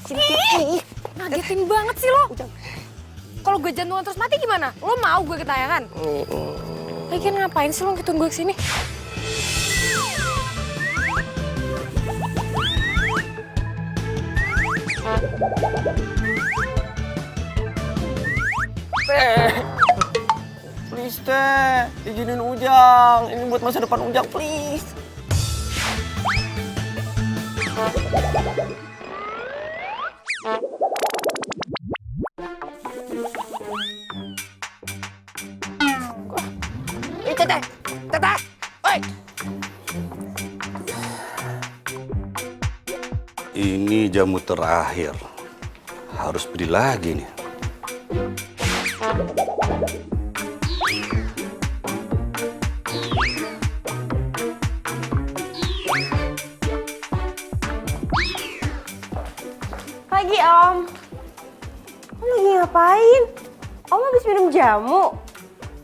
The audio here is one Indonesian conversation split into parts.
Sini. Ngagetin banget sih lo. Kalau gue jantungan terus mati gimana? Lo mau gue ketayangan? Lagian ngapain sih lo ngikutin gue kesini? Please teh, izinin Ujang. Ini buat masa depan Ujang, please. Teteh, oi. Ini jamu terakhir. Harus beli lagi nih. Pagi, Om. Om lagi ngapain? Om habis minum jamu?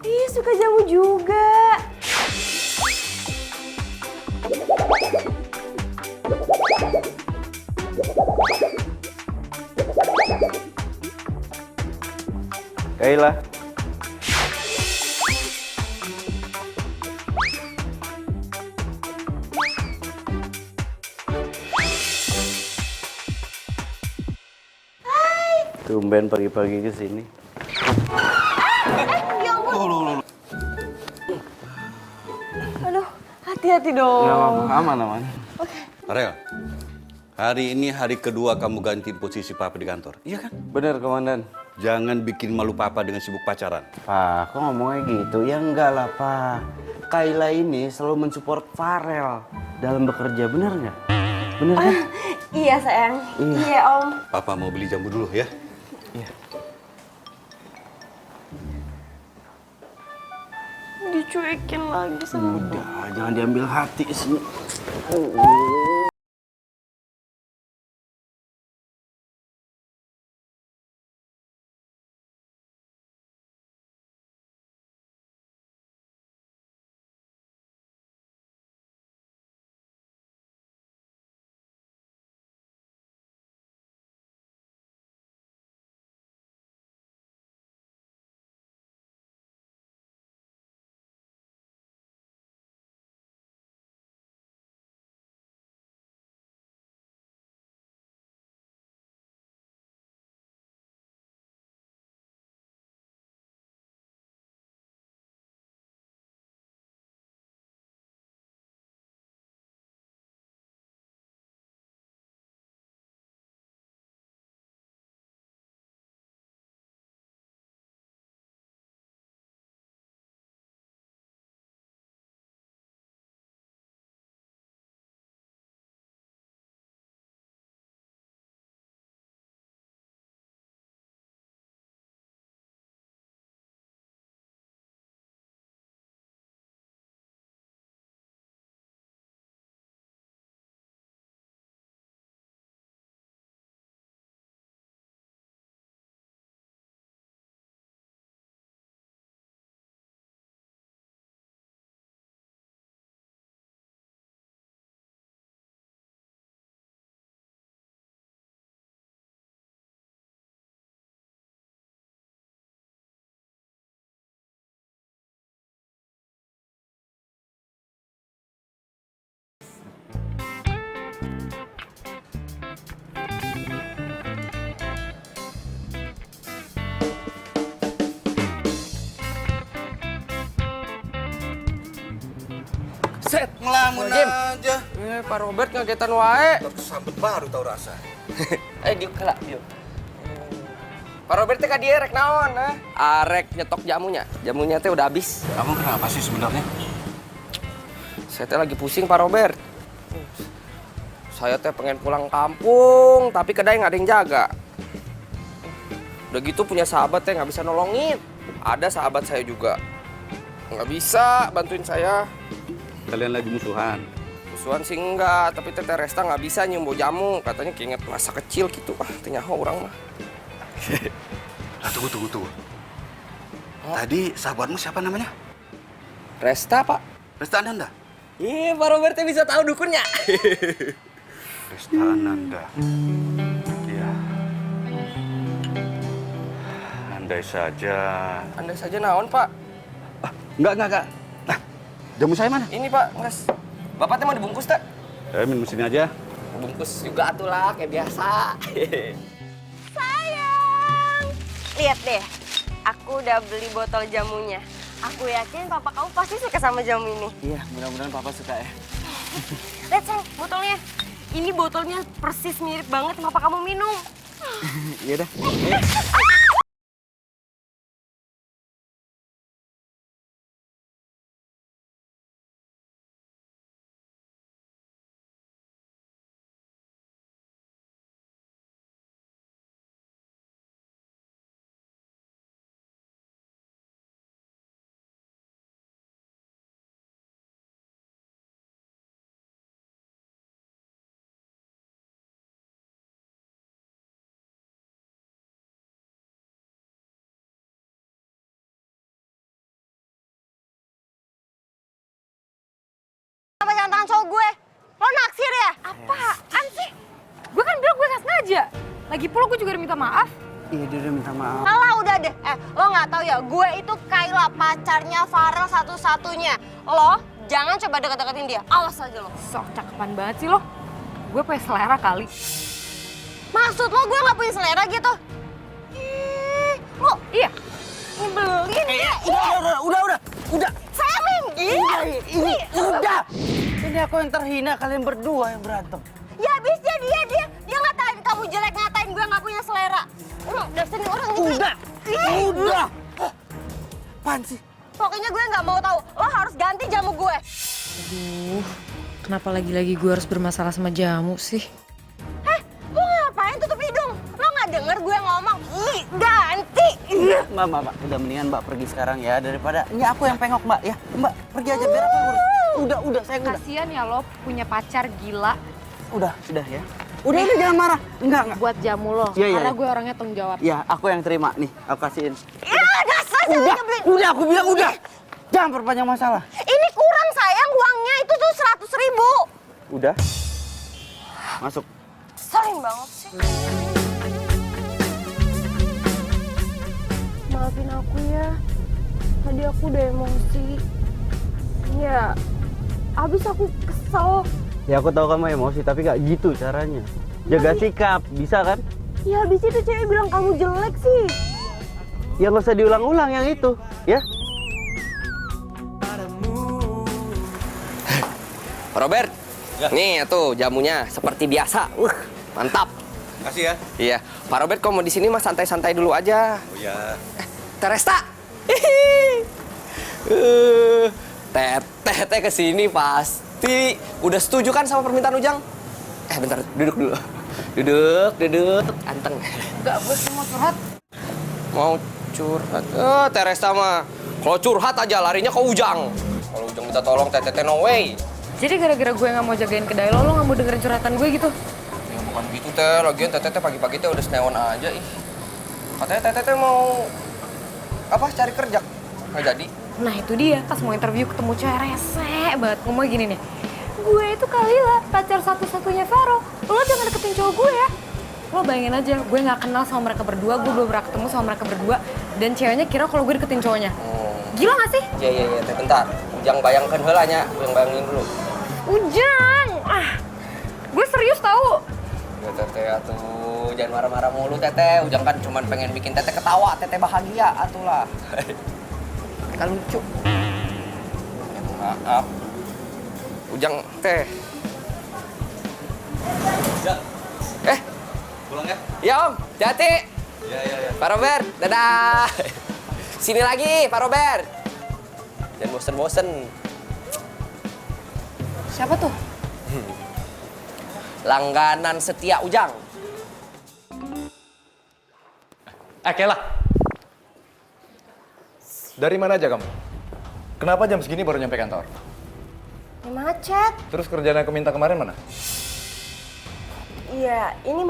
Ih, suka jamu juga. Kayla. Tumben pagi-pagi ke sini. Ya ampun. Aduh, hati-hati dong. Nggak apa-apa, aman. Ariel, hari ini hari kedua kamu ganti posisi papa di kantor. Iya kan? Bener, Komandan. Jangan bikin malu papa dengan sibuk pacaran. Pak, kok ngomongnya gitu? Ya enggak lah, Pak. Kayla ini selalu mensupport Farel dalam bekerja, bener nggak? Bener kan? Iya, sayang. Iya, Om. Papa mau beli jamu dulu ya. Iya. Dicuekin lagi sama Udah, jangan diambil hati sini. Set. Ngelamun Jim. aja. Pak Robert ngagetan wae. Tersambut baru tau rasa. Diuk kelak, diuk. Pak Robert teh ka dieu rek naon, ha? Arek nyetok jamunya. Jamunya teh udah habis. Kamu kenapa sih sebenarnya? Saya teh lagi pusing, Pak Robert. Saya teh pengen pulang kampung, tapi kedai nggak ada yang jaga. Udah gitu punya sahabat teh nggak bisa nolongin. Ada sahabat saya juga. Nggak bisa bantuin saya. Kalian lagi musuhan. Musuhan sih enggak, tapi Teteh Resta nggak bisa nyium bau jamu. Katanya keinget masa kecil gitu. Ternyaho orang mah. Nah, tunggu. Tadi sahabatmu siapa namanya? Resta, Pak. Resta Ananda. Iya, Pak Robert teh bisa tahu dukunnya. Krista Ananda. Ya. Andai saja. Andai saja naon, Pak. Enggak. Nah, jamu saya mana? Ini, Pak, nges. Bapak teh mau dibungkus, teh? Minum sini aja. Bungkus juga atuh lah, kayak biasa. Sayang! Lihat deh, aku udah beli botol jamunya. Aku yakin papa kamu pasti suka sama jamu ini. Iya, mudah-mudahan papa suka ya. Lihat sayang, botolnya. Ini botolnya persis mirip banget sama papa kamu minum. Iya dah. Apa jangan tangan cowok gue? Lo naksir ya? Apaan sih? Gue kan bilang gue gak sengaja. Lagi pula gue juga udah minta maaf. Iya, dia udah minta maaf. Alah udah deh, lo nggak tahu ya, gue itu Kayla pacarnya Farel satu-satunya. Lo jangan coba deket-deketin dia, awas aja lo. Sok cakepan banget sih lo. Gue punya selera kali. Maksud lo gue nggak punya selera gitu? Lo Iya. nyebelin ya? Udah. Saya minggir. Ini udah. Ini aku yang terhina, kalian berdua yang berantem. Ya abisnya dia ngatain kamu jelek, ngatain gue nggak punya selera. Udah sini orang nyebelin. Udah. Apaan sih? Pokoknya gue nggak mau tahu. Lo harus ganti jamu gue. Aduh, kenapa lagi-lagi gue harus bermasalah sama jamu sih? Lo ngapain tutup hidung? Lo nggak denger gue ngomong? Ih, ganti. Mbak, udah mendingan Mbak pergi sekarang ya daripada ini aku yang pengok Mbak ya. Mbak pergi aja biar aku urus. Udah, saya udah. Kasian ya lo punya pacar gila Udah ya. Udah jangan marah. Enggak. buat jamu lo. Iya, Karena iya. gue orangnya tanggung jawab. Ya, aku yang terima nih. Aku kasihin. Ya dasar cewek nyebelin. Udah, aku bilang udah. Jangan perpanjang masalah. Ini kurang sayang, uangnya itu tuh 100.000. Udah. Masuk. Sering banget sih. Maafin aku ya. Tadi aku udah emosi. Ya, abis aku kesel. Ya aku tahu kamu emosi tapi gak gitu caranya. Jaga sikap, bisa kan? Ya abis itu cewek bilang kamu jelek sih. Ya nggak usah diulang-ulang yang itu, ya? Robert, nih tuh jamunya seperti biasa. Mantap. Makasih ya. Iya, Pak Robert kok mau di sini mah santai-santai dulu aja. Oh ya. Teresta. Teteh kesini pasti udah setuju kan sama permintaan Ujang? Bentar, duduk dulu. Duduk. Anteng. Enggak, gue cuma mau curhat. Mau curhat? Teresta mah kalau curhat aja larinya ke Ujang. Kalau Ujang minta tolong, teteh no way. Jadi gara-gara gue gak mau jagain kedai lo gak mau dengerin curhatan gue gitu? Ya bukan gitu teh, lagian teteh pagi-pagi teh udah senewan aja ih. Katanya teteh mau apa cari kerja? Nggak jadi. Nah itu dia, pas mau interview ketemu cewek rese banget. Ngomong gini nih, gue itu Kalila, pacar satu-satunya Vero. Lo jangan deketin cowok gue ya. Lo bayangin aja, gue gak kenal sama mereka berdua, gue belum pernah ketemu sama mereka berdua. Dan ceweknya kira kalau gue deketin cowoknya. Gila gak sih? Iya, teh bentar. Ujang bayangkan heula nya, Ujang bayangin dulu. Ujang! Gue serius tau. Ya teteh atuh, jangan marah-marah mulu teteh. Ujang kan cuma pengen bikin teteh ketawa, teteh bahagia atuh lah. Gak lucu. Maaf. Ujang teh. Ya, Eh, pulang ya. ya Om, jati. Ya. Pak Robert, dadah. Sini lagi, Pak Robert. Jangan bosen-bosen. Siapa tuh? Langganan setia Ujang. Kela. Dari mana aja kamu? Kenapa jam segini baru nyampe kantor? Ya macet. Terus kerjaan aku minta kemarin mana? Iya, ini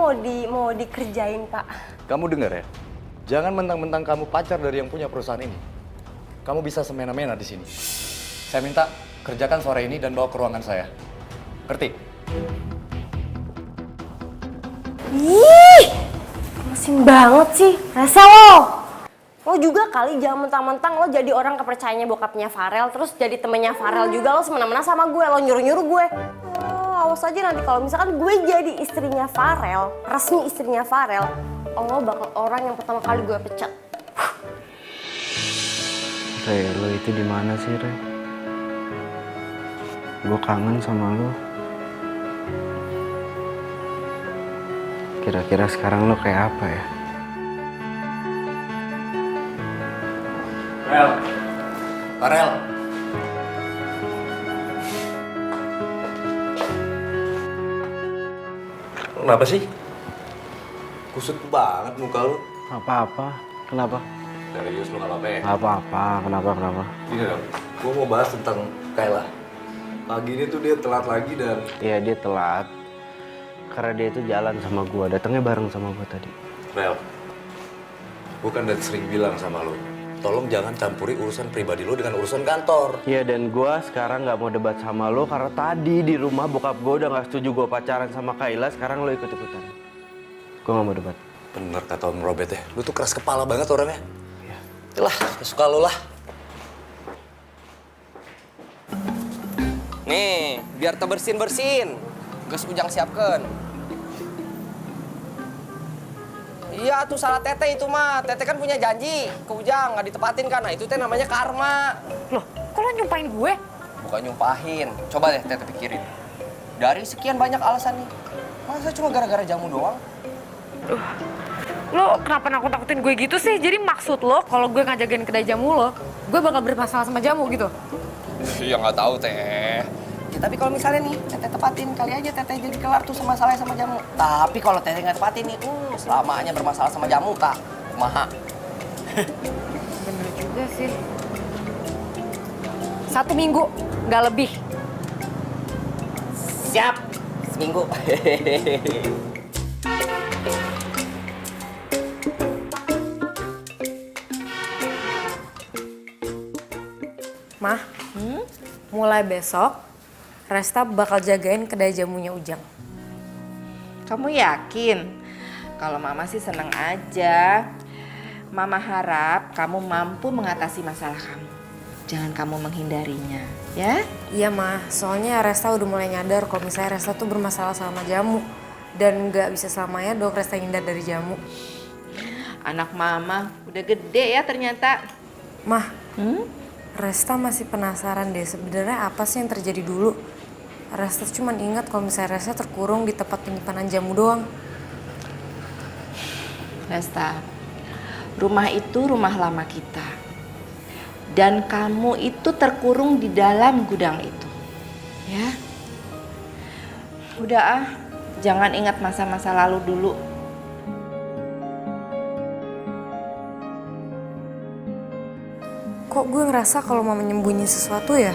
mau dikerjain, Pak. Kamu dengar ya? Jangan mentang-mentang kamu pacar dari yang punya perusahaan ini. Kamu bisa semena-mena di sini. Saya minta kerjakan sore ini dan bawa ke ruangan saya. Ngerti? Ih, mesin banget sih. Rese lo. Lo juga kali jangan mentang-mentang lo jadi orang kepercayaannya bokapnya Farel, terus jadi temennya Farel juga lo semena-mena sama gue, lo nyuruh-nyuruh gue. Oh, awas aja nanti kalau misalkan gue jadi istrinya Farel, resmi istrinya Farel, lo bakal orang yang pertama kali gue pecat. Re, lo itu di mana sih, Re? Gue kangen sama lo. Kira-kira sekarang lo kayak apa ya? Farel. Kenapa sih? Kusut banget muka lu. Apa-apa? Kenapa? Serius lu nggak apa-apa ya? Apa-apa? Kenapa? Ini dong, gue mau bahas tentang Kayla. Pagi ini tuh dia telat lagi dan... Iya, dia telat. Karena dia itu jalan sama gua, datangnya bareng sama gua tadi. Rel, gue kan udah sering bilang sama lo, tolong jangan campuri urusan pribadi lo dengan urusan kantor. Iya, dan gua sekarang nggak mau debat sama lo karena tadi di rumah bokap gua udah nggak setuju gua pacaran sama Kayla. Sekarang lo ikut-ikutan. Gua nggak mau debat. Bener kata Om Robert ya, lu tuh keras kepala banget orangnya. Iya. Itulah, suka lo lah. Nih, biar terbersin-bersin. Gas Ujang siapkan. Iya tuh salah Tete itu mah. Tete kan punya janji ke Ujang nggak ditepatin kan. Nah itu teh namanya karma. Loh, kok lo nyumpahin gue? Bukan nyumpahin. Coba deh Tete pikirin. Dari sekian banyak alasan nih, masa cuma gara-gara jamu doang? Lo kenapa nakut-nakutin gue gitu sih? Jadi maksud lo kalau gue ngajagain kedai jamu lo, gue bakal bermasalah sama jamu gitu? Iya nggak tahu Teh. Ya, tapi kalau misalnya nih Tete tepatin, kali aja Tete jadi kelar tuh masalahnya sama jamu. Tapi kalau Tete nggak tepatin nih, selamanya bermasalah sama jamu kak. Kumaha. Bener juga sih. 1 minggu, nggak lebih. Siap. Seminggu. Mah, mulai besok Resta bakal jagain kedai jamunya Ujang. Kamu yakin? Kalau Mama sih seneng aja. Mama harap kamu mampu mengatasi masalah kamu. Jangan kamu menghindarinya, ya? Iya mah, soalnya Resta udah mulai nyadar kalau misalnya Resta tuh bermasalah sama jamu. Dan nggak bisa selamanya dong Resta hindar dari jamu. Anak Mama udah gede ya ternyata. Mah, Resta masih penasaran deh sebenarnya apa sih yang terjadi dulu. Resta cuma ingat kalau misalnya Resta terkurung di tempat penyimpanan jamu doang. Resta, rumah itu rumah lama kita. Dan kamu itu terkurung di dalam gudang itu. Ya? Udah ah, jangan ingat masa-masa lalu dulu. Kok gue ngerasa kalau mau menyembunyi sesuatu ya?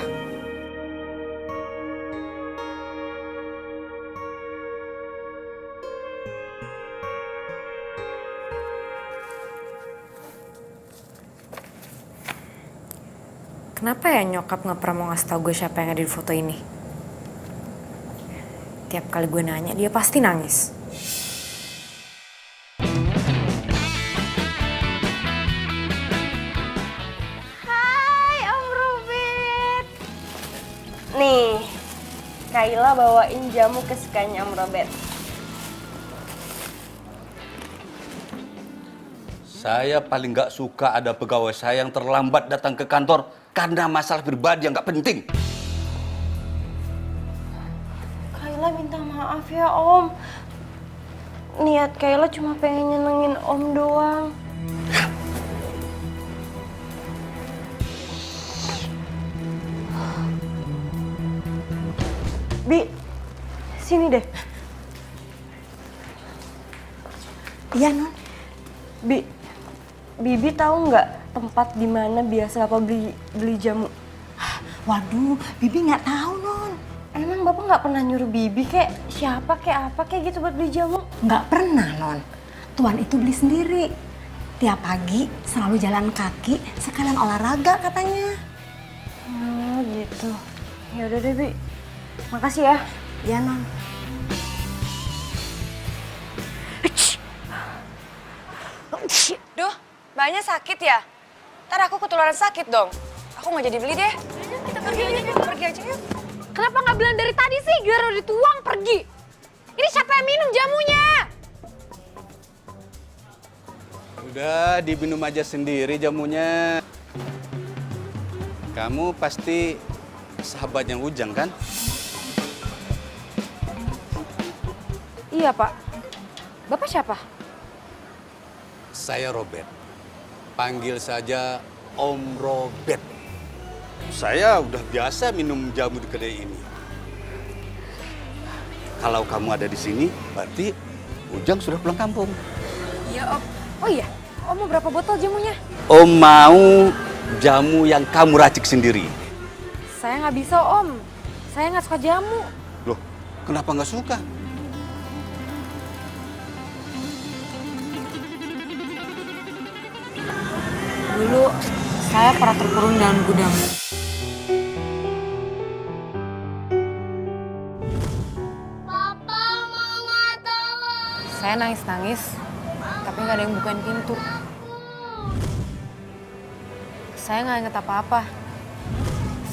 Kenapa ya nyokap nggak pernah mau ngasih tau gue siapa yang ada di foto ini? Tiap kali gue nanya, dia pasti nangis. Hai Om Robert. Nih, Kayla bawain jamu kesukaannya Om Robert. Saya paling nggak suka ada pegawai saya yang terlambat datang ke kantor karena masalah pribadi yang nggak penting. Kayla minta maaf ya Om. Niat Kayla cuma pengen nyenengin Om doang. Bi, sini deh. Iya, Non. Bibi tahu nggak tempat di mana biasa Bapak beli jamu? Waduh, Bibi nggak tahu, Non. Emang Bapak nggak pernah nyuruh Bibi kayak siapa kayak apa kayak gitu buat beli jamu? Nggak pernah, Non. Tuan itu beli sendiri. Tiap pagi selalu jalan kaki, sekalian olahraga katanya. Oh gitu. Ya udah deh, Bi. Makasih ya. Ya, Non. Duh, mbaknya sakit ya? Ntar aku ketularan sakit dong. Aku nggak jadi beli deh. Kita pergi aja yuk, pergi aja yuk. Kenapa nggak bilang dari tadi sih? Giliran udah dituang pergi. Ini siapa yang minum jamunya? Udah diminum aja sendiri jamunya. Kamu pasti sahabatnya Ujang kan? Iya, Pak. Bapak siapa? Saya Robert. Panggil saja Om Robert. Saya udah biasa minum jamu di kedai ini. Kalau kamu ada di sini, berarti Ujang sudah pulang kampung. Iya, Om. Oh iya, Om mau berapa botol jamunya? Om mau jamu yang kamu racik sendiri. Saya nggak bisa, Om. Saya nggak suka jamu. Loh, kenapa nggak suka? Dulu saya pernah terkurung dalam gudang. Papa, Mama, tolong. Saya nangis-nangis, tapi nggak ada yang bukain pintu. Saya nggak inget apa-apa.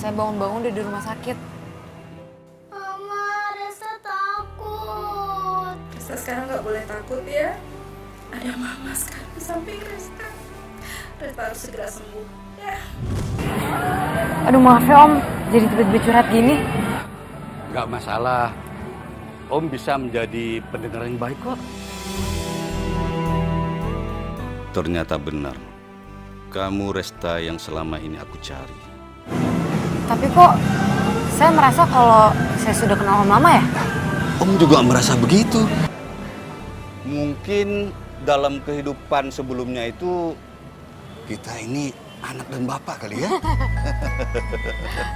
Saya bangun-bangun udah di rumah sakit. Mama, Resa takut. Resta sekarang nggak boleh takut ya. Ada mama sekarang di samping Resta. Resta harus segera sembuh ya. Aduh maaf ya Om, jadi tiba-tiba curhat gini. Nggak masalah. Om bisa menjadi pendengar yang baik kok. Ternyata benar. Kamu Resta yang selama ini aku cari. Tapi kok saya merasa kalau saya sudah kenal Om Mama ya? Om juga merasa begitu. Mungkin dalam kehidupan sebelumnya itu kita ini anak dan bapak kali ya.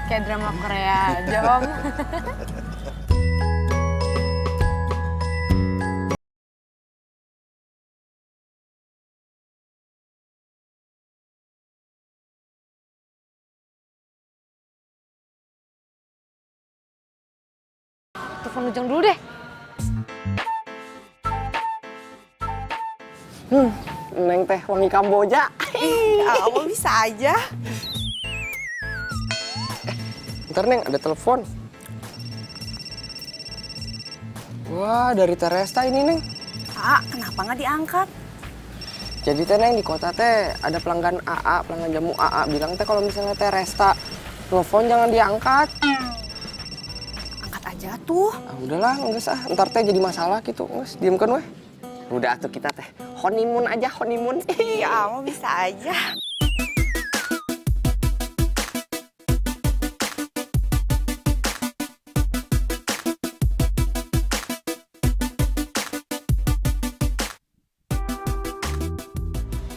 Kayak drama Korea aja Om. Telepon Ujang dulu deh. Neng teh wangi Kamboja. Kamu bisa aja. Ntar Neng, ada telepon. Wah, dari Teresta ini Neng. Kenapa nggak diangkat? Jadi teh Neng di kota teh ada pelanggan AA, pelanggan jamu AA. Bilang teh kalau misalnya Teresta telepon jangan diangkat. Angkat aja tuh. Ah, udahlah, nggak usah. Ntar teh jadi masalah gitu. Nges, diemkan weh. Udah atuh kita teh honeymoon aja, honeymoon. Ya, kamu bisa aja.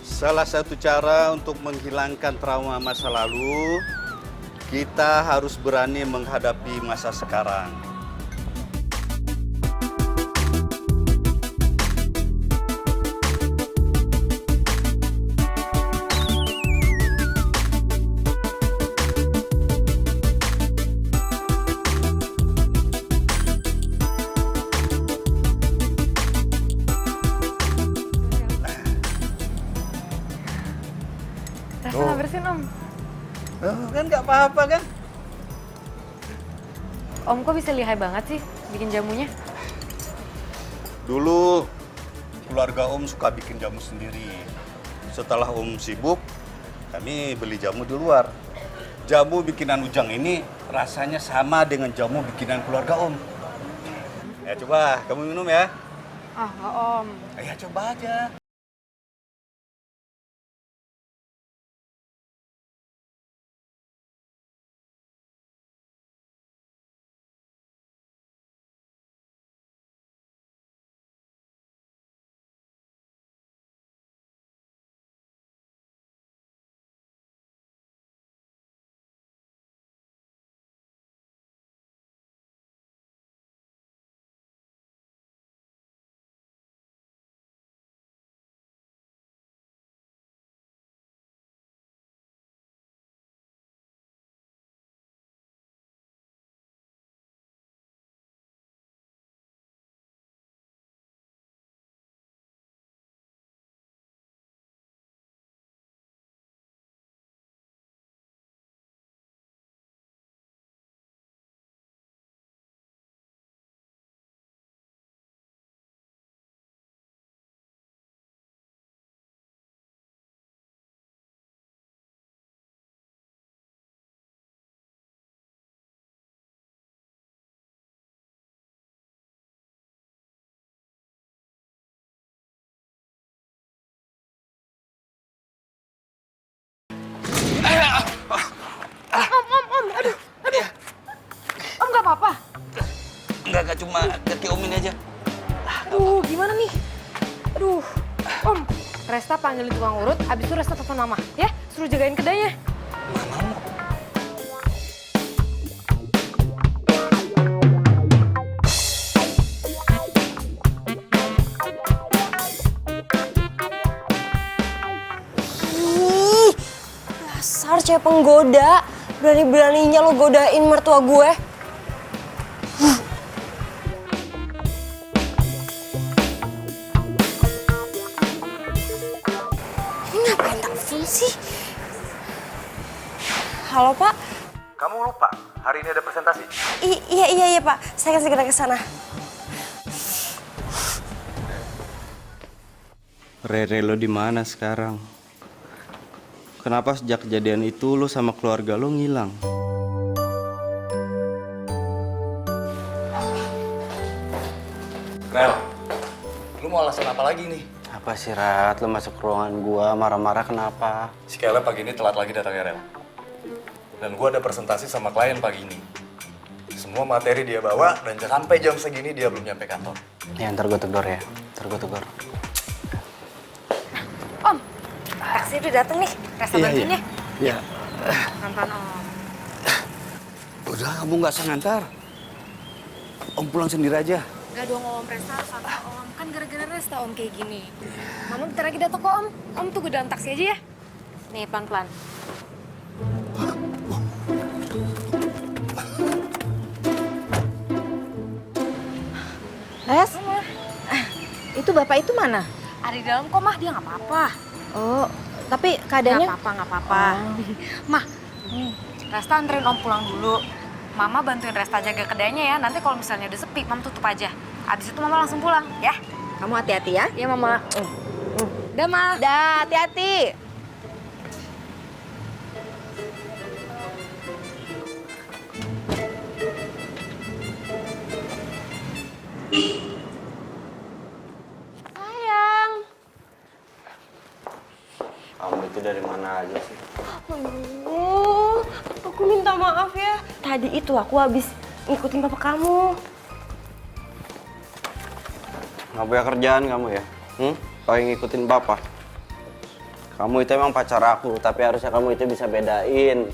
Salah satu cara untuk menghilangkan trauma masa lalu, kita harus berani menghadapi masa sekarang. Rasa nggak bersin Om. Kan nggak apa-apa kan? Om kok bisa lihai banget sih bikin jamunya? Dulu keluarga Om suka bikin jamu sendiri. Setelah Om sibuk, kami beli jamu di luar. Jamu bikinan Ujang ini rasanya sama dengan jamu bikinan keluarga Om. Ya coba, kamu minum ya. Ah, nggak Om. Ya coba aja. Kagak cuma kaki Om ini aja. Aduh, gimana nih? Aduh, Om, Resta panggilin tukang urut, abis itu Resta telepon Mama, ya? Suruh jagain kedainya. Ih, dasar cewek penggoda. Berani-beraninya lo godain mertua gue. Ini ngapain telepon sih? Halo, Pak. Kamu lupa, hari ini ada presentasi. Iya, Pak. Saya akan segera ke sana. Rere, lo di mana sekarang? Kenapa sejak kejadian itu lo sama keluarga lo ngilang? Rel, lu mau alasan apa lagi nih? Apa sih, Rat? Lo masuk ke ruangan gua marah-marah kenapa? Si Kayla pagi ini telat lagi datangnya, Rel. Dan gua ada presentasi sama klien pagi ini. Semua materi dia bawa dan sampai jam segini dia belum nyampe kantor. Ya, ntar gue tegur ya. Ntar gue tegur. Om, taksi udah dateng nih. Resta bantuin ya. Iya. Pelan-pelan, Om. Udah, kamu nggak usah ngantar. Om pulang sendiri aja. Gak dong, Om. Resta harus sama Om. Kan gara-gara Resta, Om, kayak gini. Mama bentar lagi datang kok, Om. Om tunggu dalam taksi aja ya. Nih, pelan-pelan. Res, itu bapak itu mana? Ada di dalam kok, Mah. Dia nggak apa-apa. Oh, tapi Nggak keadaannya... apa-apa, nggak apa-apa. Mah, Resta anterin Om pulang dulu. Mama bantuin Resta jaga kedainya ya. Nanti kalau misalnya udah sepi, Mama tutup aja. Abis itu Mama langsung pulang, ya? Kamu hati-hati ya. Iya, Mama. Udah, Ma. Dah, hati-hati. Sayang. Kamu itu dari mana aja sih? Aduh, aku minta maaf ya. Tadi itu aku habis ngikutin papa kamu. Nggak punya kerjaan kamu ya? Kayak ngikutin papa. Kamu itu emang pacar aku, tapi harusnya kamu itu bisa bedain.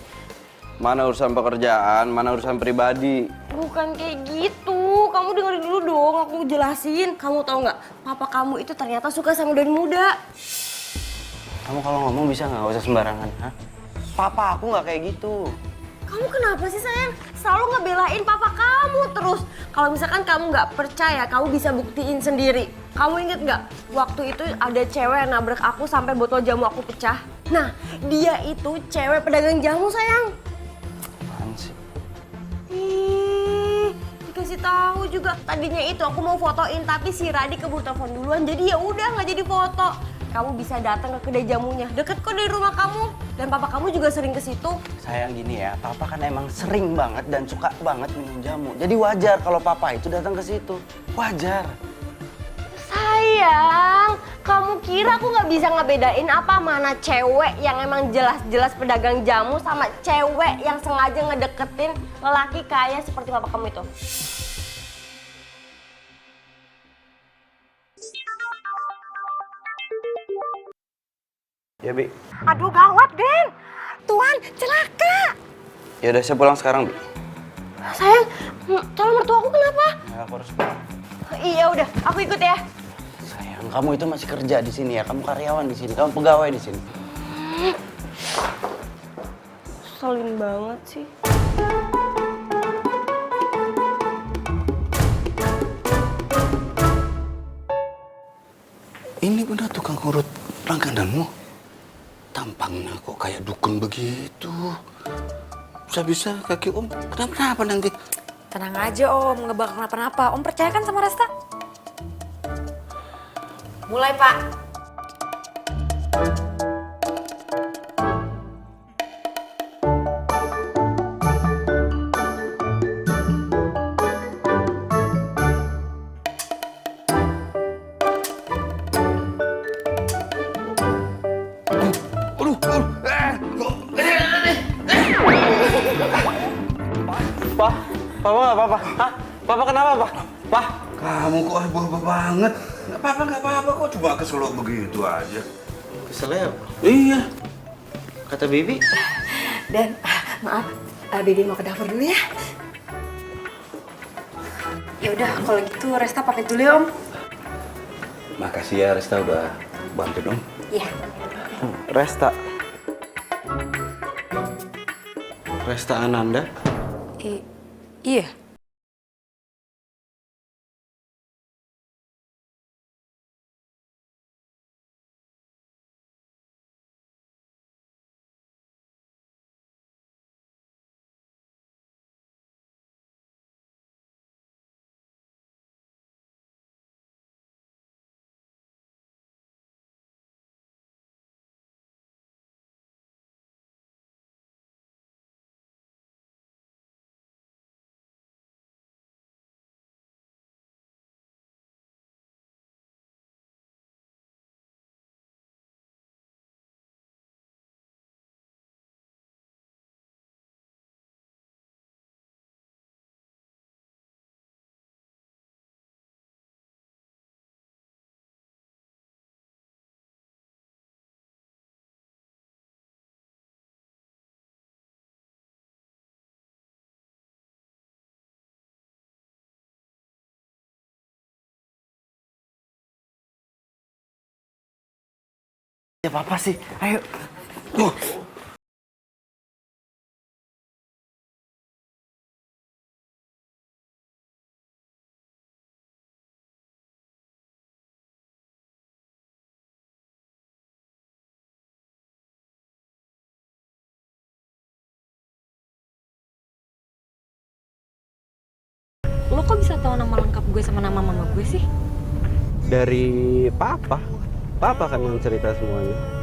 Mana urusan pekerjaan, mana urusan pribadi. Bukan kayak gitu. Kamu dengerin dulu dong, aku jelasin. Kamu tahu nggak? Papa kamu itu ternyata suka sama dari muda. Kamu kalau ngomong bisa nggak usah sembarangan, ha? Papa aku nggak kayak gitu. Kamu kenapa sih sayang? Selalu ngebelain papa kamu terus. Kalau misalkan kamu nggak percaya, kamu bisa buktiin sendiri. Kamu inget nggak? Waktu itu ada cewek yang nabrak aku sampai botol jamu aku pecah. Nah, dia itu cewek pedagang jamu sayang. Apaan sih? Ih, dikasih tahu juga. Tadinya itu aku mau fotoin, tapi si Radi keburu telepon duluan. Jadi ya udah nggak jadi foto. Kamu bisa datang ke kedai jamunya. Deket kok dari rumah kamu. Dan papa kamu juga sering ke situ. Sayang gini ya, papa kan emang sering banget dan suka banget minum jamu. Jadi wajar kalau papa itu datang ke situ. Wajar. Sayang, kamu kira aku nggak bisa ngebedain apa mana cewek yang emang jelas-jelas pedagang jamu sama cewek yang sengaja ngedeketin lelaki kaya seperti papa kamu itu? Ya, Bi. Aduh gawat, Den. Tuan, celaka. Ya udah, saya pulang sekarang, Bi. Sayang, calon mertua aku kenapa? Ya, aku harus pulang. Iya udah, aku ikut ya. Sayang, kamu itu masih kerja di sini ya. Kamu karyawan di sini, kamu pegawai di sini. Selin banget sih. Ini benar tukang urut langgananmu? Tampangnya kok kayak dukun begitu. Bisa-bisa kaki Om kenapa-napa nanti. Tenang aja, Om. Nggak bakal kenapa-napa. Om percaya kan sama Resta? Mulai, Pak. Papa nggak apa-apa? Hah? Papa kenapa, Pak? Pak? Kamu kok heboh-heboh banget? Nggak apa-apa kok, cuma keselok begitu aja. Keselnya? Iya. Kata Bibi. Dan maaf, Bibi mau ke dapur dulu ya. Ya udah kalau gitu Resta pamit dulu ya Om. Makasih ya Resta udah bantu dong. Iya. Resta. Resta Ananda. Iya. Ya Papa sih, ayo. Lo kok bisa tahu nama lengkap gue sama nama mama gue sih? Dari Papa. Papa kan yang cerita semuanya.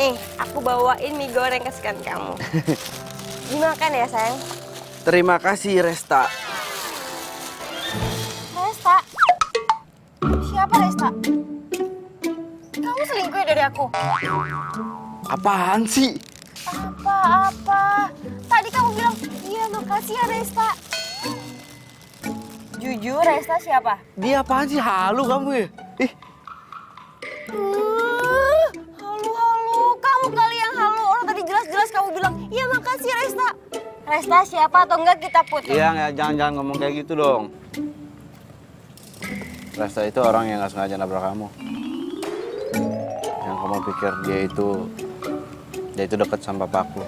Nih, aku bawain mie goreng kesukaan kamu. Dimakan ya, sayang. Terima kasih, Resta. Resta? Siapa Resta? Kamu selingkuh ya dari aku? Apaan sih? Apa-apa? Tadi kamu bilang, iya makasih ya Resta. Jujur, Resta siapa? Dia apaan sih? Halu kamu ya? Ih, Halu-halu, kamu kali yang halu. Orang tadi jelas-jelas kamu bilang, iya makasih Resta. Resta siapa atau enggak kita putus? iya, jangan ngomong kayak gitu dong. Resta itu orang yang gak sengaja nabrak kamu. Yang kamu pikir dia itu dekat sama papaku.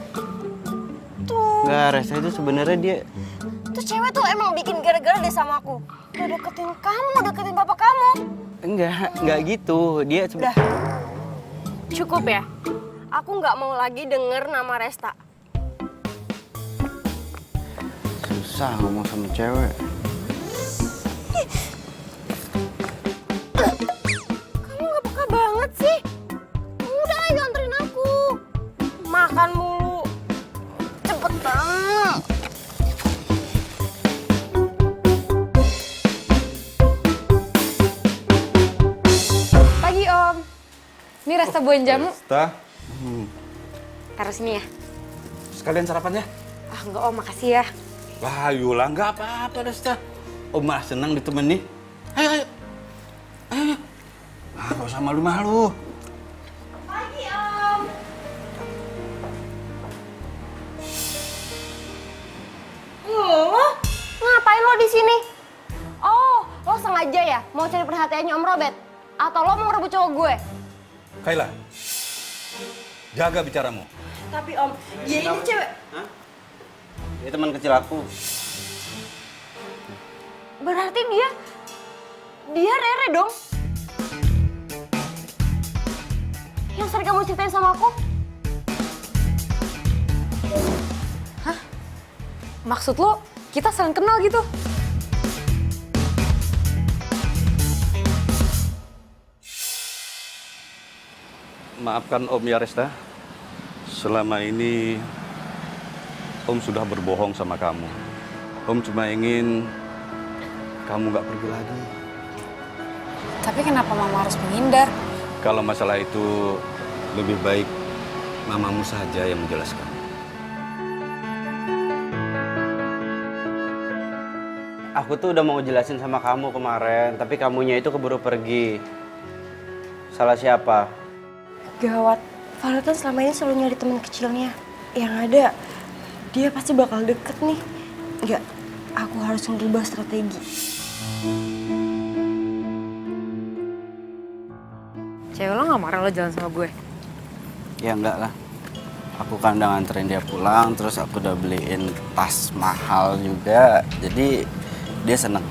Tuh, Enggak, Resta itu sebenarnya dia tuh cewek tuh emang bikin gara-gara deh sama aku. Udah deketin kamu, deketin bapak kamu. enggak gitu. Dia Udah, cukup ya. Aku nggak mau lagi denger nama Resta. susah ngomong sama cewek. Kamu nggak peka banget sih. Udah ayo anterin aku. Makan mulu. Cepetan. Pagi Om. Ini Resta buahin jamu. Resta, Taruh sini ya. sekalian sarapan ya? Ah enggak Om, makasih ya. Wah, Yula, nggak apa-apa, Resta. Om malah senang ditemani. Ayo, ayo. Ayo. Ah, nggak usah malu-malu. Pagi Om. Ngapain lo di sini? Oh, lo sengaja ya mau cari perhatiannya Om Robert? Atau lo mau ngerebut cowok gue? Kayla, jaga bicaramu. Tapi Om, dia ini cewek. Dia teman kecil aku. Berarti dia Rere dong. Yang sering kamu ceritain sama aku? Maksud lo kita saling kenal gitu? Maafkan Om ya, Resta. Selama ini Om sudah berbohong sama kamu. Om cuma ingin kamu nggak pergi lagi. Tapi kenapa Mama harus menghindar? Kalau masalah itu lebih baik mamamu saja yang menjelaskan. Aku tuh udah mau jelasin sama kamu kemarin, tapi kamunya itu keburu pergi. Salah siapa? Gawat, Farel kan selama ini selalu nyari teman kecilnya. Yang ada, dia pasti bakal deket nih. Enggak, aku harus ngerubah strategi. Cewek lo gak marah lo jalan sama gue? Ya enggak lah. Aku kan udah nganterin dia pulang, terus aku udah beliin tas mahal juga. Jadi dia seneng.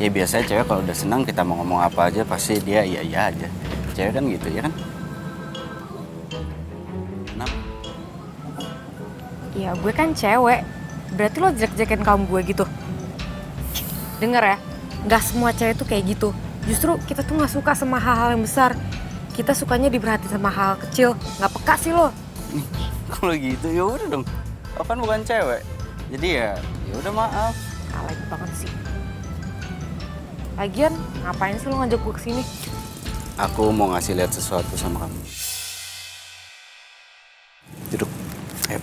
Ya biasanya cewek kalau udah seneng kita mau ngomong apa aja pasti dia iya aja. Cewek kan gitu ya kan? Kenapa? Ya gue kan cewek. Berarti lo jelek-jelekin kaum gue gitu? Dengar ya, gak semua cewek tuh kayak gitu. Justru kita tuh gak suka sama hal-hal yang besar. Kita sukanya diperhatiin sama hal kecil. Gak peka sih lo. Kalau gitu ya udah dong. Aku kan bukan cewek. Jadi ya udah maaf. Alay banget sih. Lagian, ngapain sih lo ngajak gue kesini? Aku mau ngasih lihat sesuatu sama kamu. Duduk. Ayo.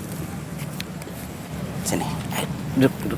Sini. Ayo. Duduk.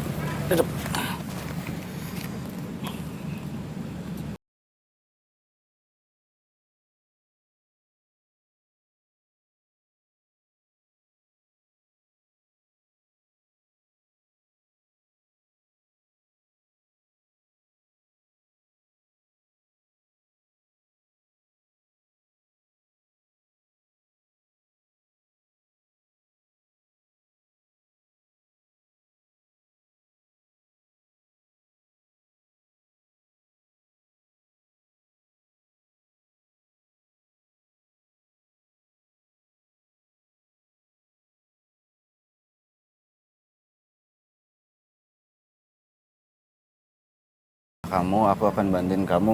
Aku akan bantuin kamu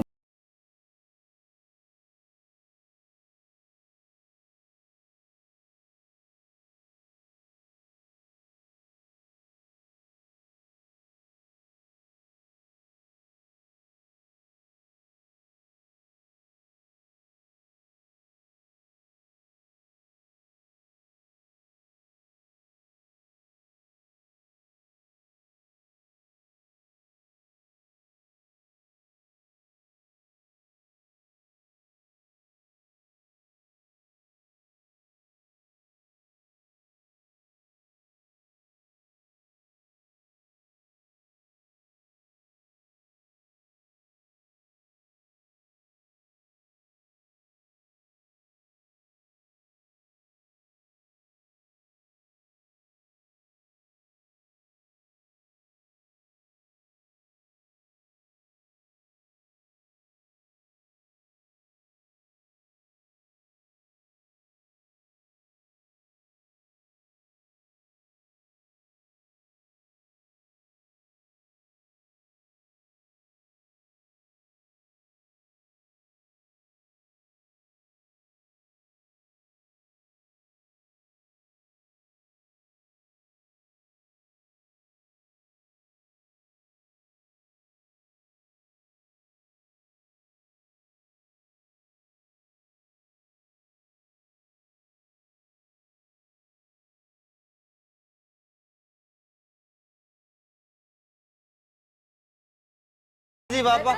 sih Bapak?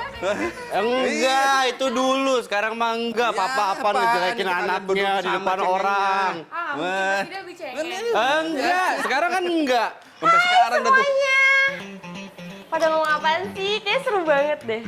Enggak, itu dulu. Sekarang mah enggak. Papa apa ngejelekin anaknya di depan orang. Enggak, sekarang kan enggak. Sampai sekarang dah tuh. Pada ngomong apaan sih? Kayaknya seru banget deh.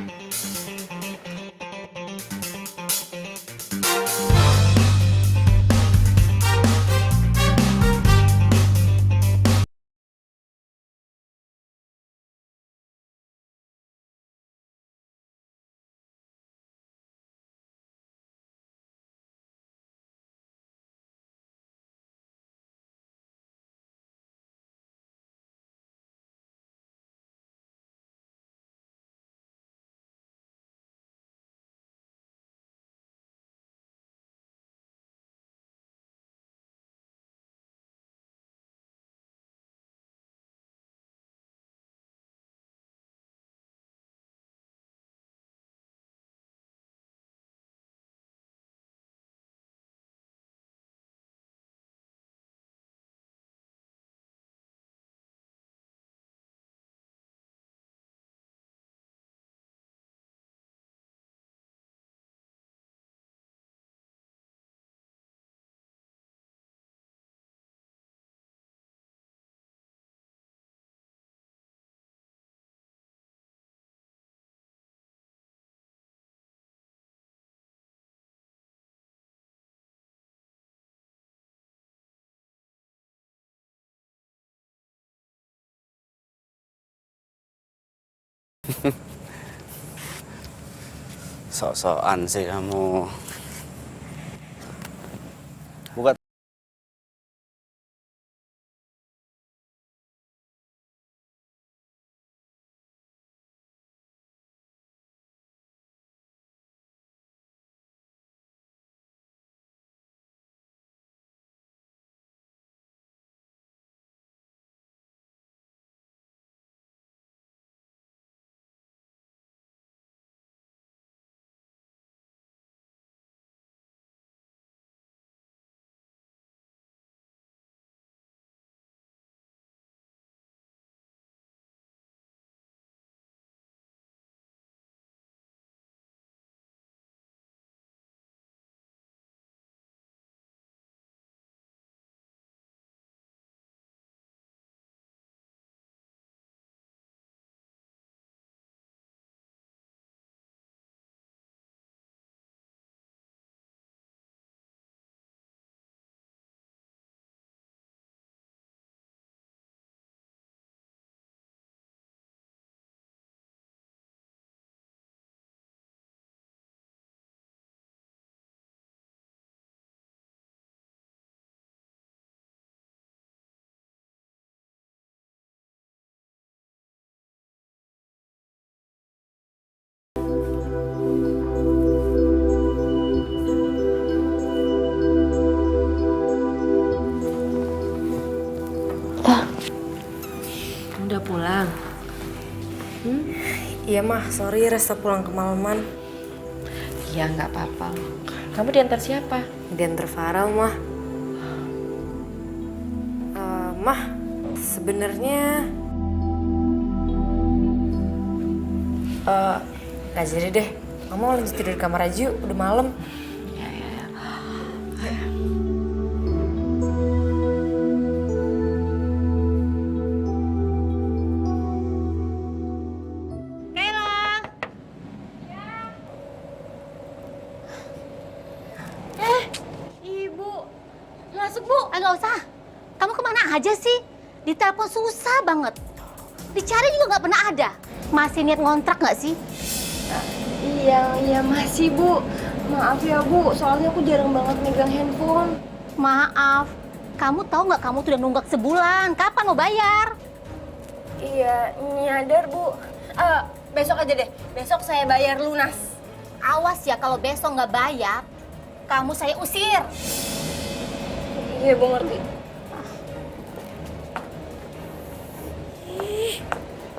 Sok-sokan sih kamu. Buka. Udah pulang? Iya mah, sorry Resta pulang kemalaman. Iya nggak apa-apa. Kamu diantar siapa? Diantar Farel mah. Mah, sebenarnya nggak jadi deh. Mama lanjut tidur di kamar aja yuk, udah malam. Nggak usah. Kamu kemana aja sih? Ditelepon susah banget. Dicari juga nggak pernah ada. Masih niat ngontrak nggak sih? Iya masih Bu. Maaf ya Bu, soalnya aku jarang banget megang handphone. Maaf. Kamu tahu nggak kamu tuh udah nunggak sebulan. Kapan mau bayar? Iya, nyadar Bu. Besok aja deh. Besok saya bayar lunas. Awas ya kalau besok nggak bayar, kamu saya usir. Iya Bu, ngerti.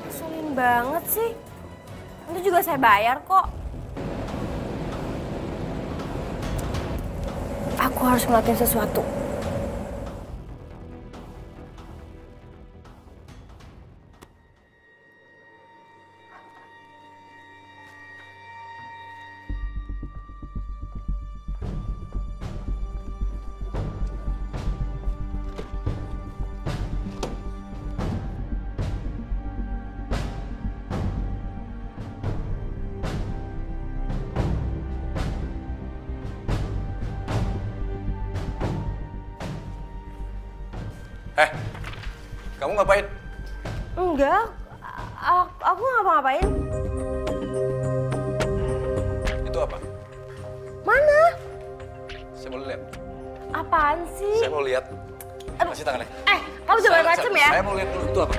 Ngeselin banget sih. Nanti juga saya bayar kok. Aku harus ngelakuin sesuatu. Eh, kamu ngapain? Enggak, aku ngapa-ngapain. Itu apa? Mana? Saya mau lihat. Apaan sih? Saya mau lihat. Kasih tangannya. Kamu jangan macem ya? Saya mau lihat dulu. Itu apa?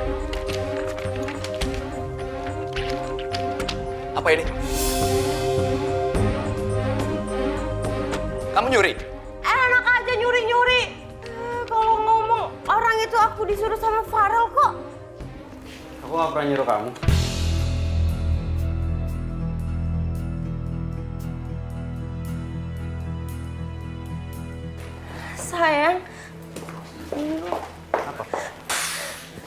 Apa ini? Kamu nyuri? Enak aja nyuri-nyuri. Kalau ngomong orang itu aku disuruh sama Farel kok. Aku nggak pernah nyuruh kamu. Sayang. Apa?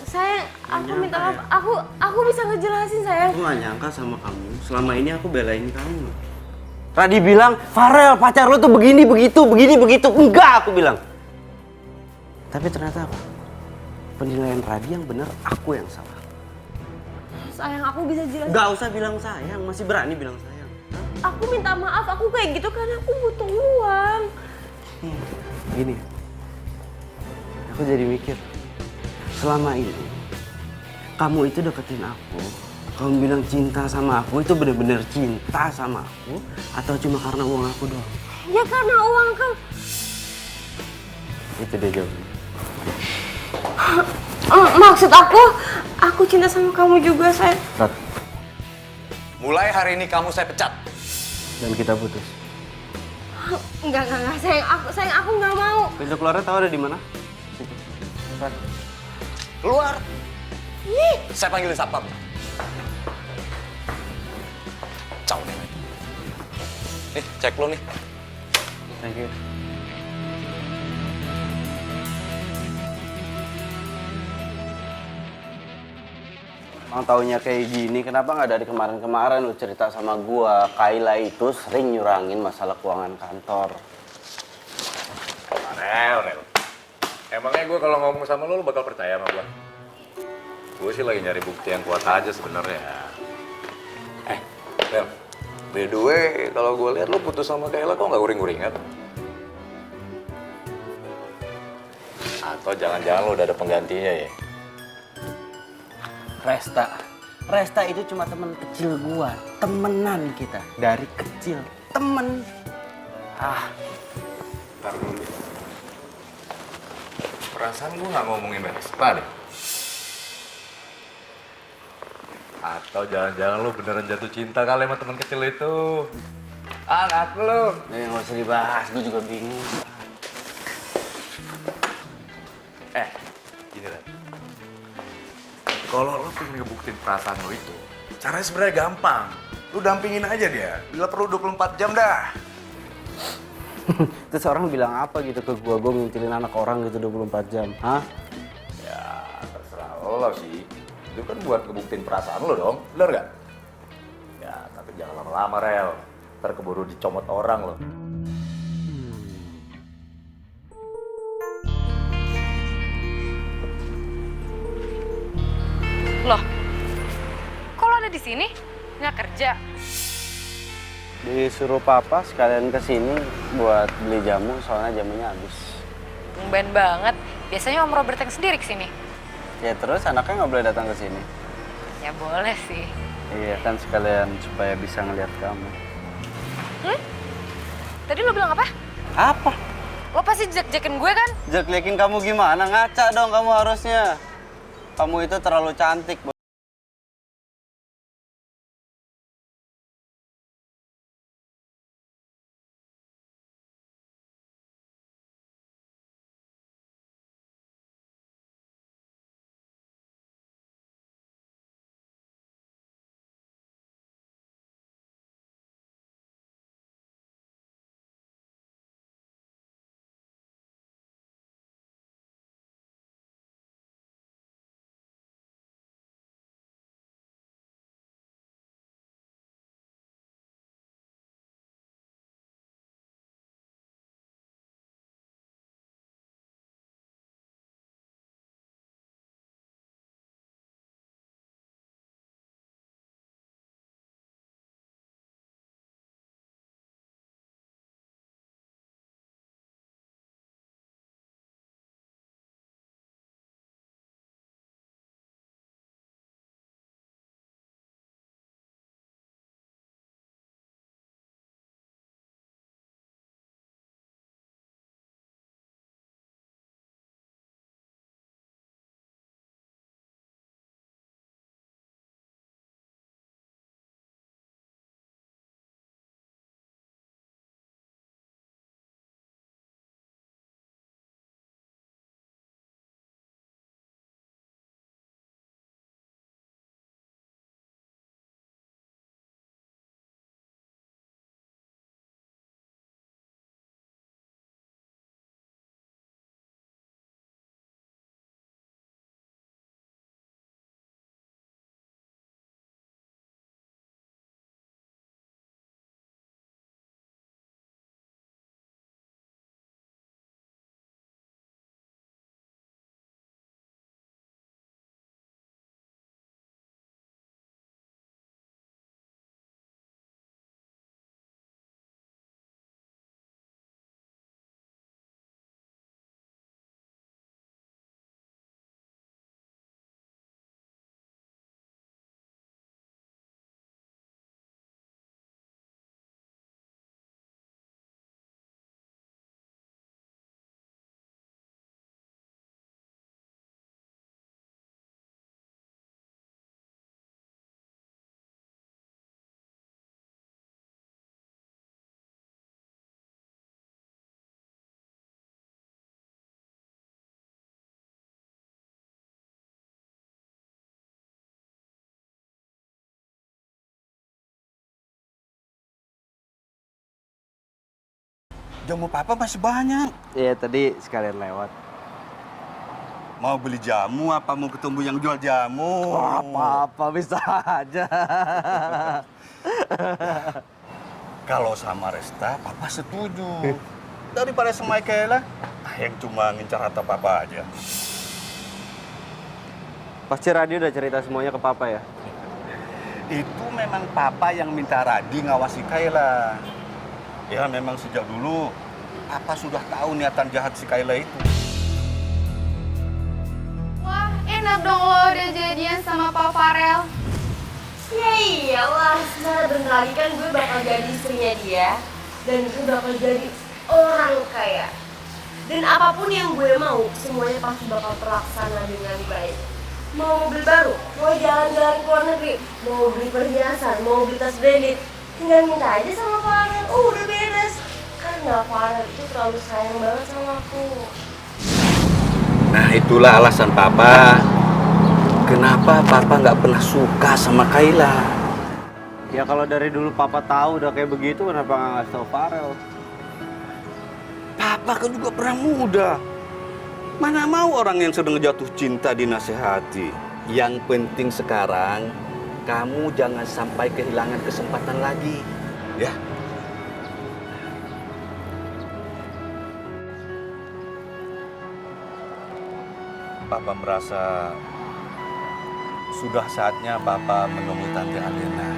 Sayang, aku minta maaf. Aku bisa ngejelasin sayang. Aku nggak nyangka sama kamu. Selama ini aku belain kamu. Radi bilang, Farel pacar lo tuh begini begitu, begini begitu. Enggak, aku bilang. Tapi ternyata apa? Penilaian Radi yang benar, aku yang salah. Sayang, aku bisa jelasin. Gak usah bilang sayang, masih berani bilang sayang. Aku minta maaf, aku kayak gitu karena aku butuh uang. Gini, aku jadi mikir, selama ini kamu itu deketin aku, kamu bilang cinta sama aku itu bener-bener cinta sama aku, atau cuma karena uang aku doang? Ya karena uang kan. Itu dia jawabannya. Maksud aku cinta sama kamu juga sayang. Rat, Mulai hari ini kamu saya pecat. dan kita putus. Enggak sayang aku nggak mau. Pintu keluarnya tahu ada di mana? Situ. Rat. Keluar. Saya panggilin satpam. Ciao deh. Nih, cek lo nih. Thank you. Emang taunya kayak gini, kenapa nggak dari kemarin-kemarin lu cerita sama gua? Kayla itu sering nyurangin masalah keuangan kantor. Rel. Emangnya gue kalau ngomong sama lo bakal percaya sama gue? Gue sih lagi nyari bukti yang kuat aja sebenarnya. Rel. By the way, kalau gue lihat lo putus sama Kayla kok nggak uring-uringan? Atau jangan-jangan lo udah ada penggantinya ya? Resta itu cuma teman kecil gua, temenan kita dari kecil, temen. Ntar dulu. Perasaan gue nggak ngomongin Resta deh. Atau jangan-jangan lo beneran jatuh cinta kali sama teman kecil itu? Ngaku lo. Nggak usah dibahas, gua juga bingung. Gini Ren. Kalau lo pengen ngebuktiin perasaan lo itu, caranya sebenarnya gampang. Lo dampingin aja dia. Bila perlu 24 jam dah. Terus orang bilang apa gitu ke gua ngintilin anak orang gitu 24 jam, hah? Ya, terserah lo sih. Itu kan buat ngebuktiin perasaan lo dong, bener nggak? Ya, tapi jangan lama-lama, Rel. Ntar keburu dicomot orang lo. Loh, kok lo ada di sini? Nggak kerja? Disuruh papa sekalian kesini buat beli jamu, soalnya jamunya habis. Tumben banget. Biasanya Om Robert yang sendiri kesini. Ya terus anaknya nggak boleh datang ke sini. Ya boleh sih. Iya kan sekalian supaya bisa ngeliat kamu. Tadi lo bilang apa? Apa? Lo pasti jek-jekin gue kan? Jelek-jelekin kamu gimana? Ngaca dong kamu harusnya. Kamu itu terlalu cantik. jamu papa masih banyak. Iya, tadi sekalian lewat. Mau beli jamu apa mau ketemu yang jual jamu? Apa-apa bisa aja. Kalau sama Resta, papa setuju. Daripada sama Kayla, yang cuma ngincar harta papa aja. Pasti Radio udah cerita semuanya ke papa ya? Itu memang papa yang minta Radi ngawasi Kayla. Ya memang sejak dulu, papa sudah tahu niatan jahat si Kayla itu. Wah, enak dong lo udah jadian sama Pak Farel. Ya iyalah, secara bentar lagi kan gue bakal jadi istrinya dia. Dan gue bakal jadi orang kaya. Dan apapun yang gue mau, semuanya pasti bakal terlaksana dengan baik. Mau mobil baru, mau jalan-jalan ke luar negeri, mau beli perhiasan, mau beli tas branded, tinggal minta aja sama Farel. Udah beres. Karena Farel itu terlalu sayang banget sama aku. Nah itulah alasan papa. Kenapa papa nggak pernah suka sama Kayla? Ya kalau dari dulu papa tahu udah kayak begitu, kenapa nggak ngasih tau Farel? Papa kan juga pernah muda. Mana mau orang yang sedang jatuh cinta dinasehati. Yang penting sekarang, kamu jangan sampai kehilangan kesempatan lagi. Ya. Papa merasa sudah saatnya Papa menemui Tante Alena.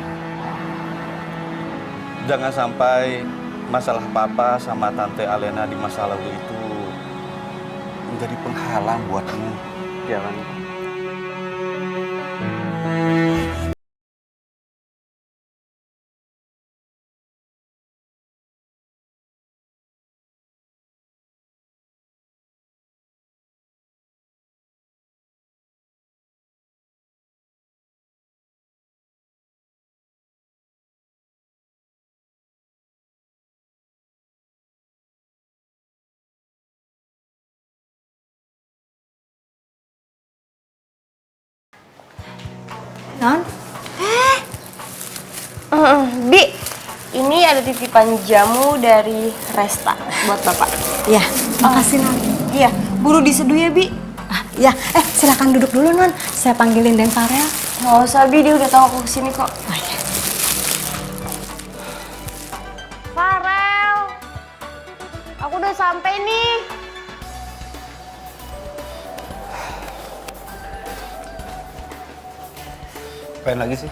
Jangan sampai masalah Papa sama Tante Alena di masa lalu itu menjadi penghalang buatmu. Jangan. Non? Bi, ini ada titipan jamu dari Resta buat Bapak. Ya, makasih Non. Iya, buru diseduh ya, Bi. Ya, silakan duduk dulu Non. Saya panggilin Den Farel. Nggak usah, Bi, dia udah tahu aku kesini kok. Oh, ya. Farel, aku udah sampai nih. Pengen lagi sih?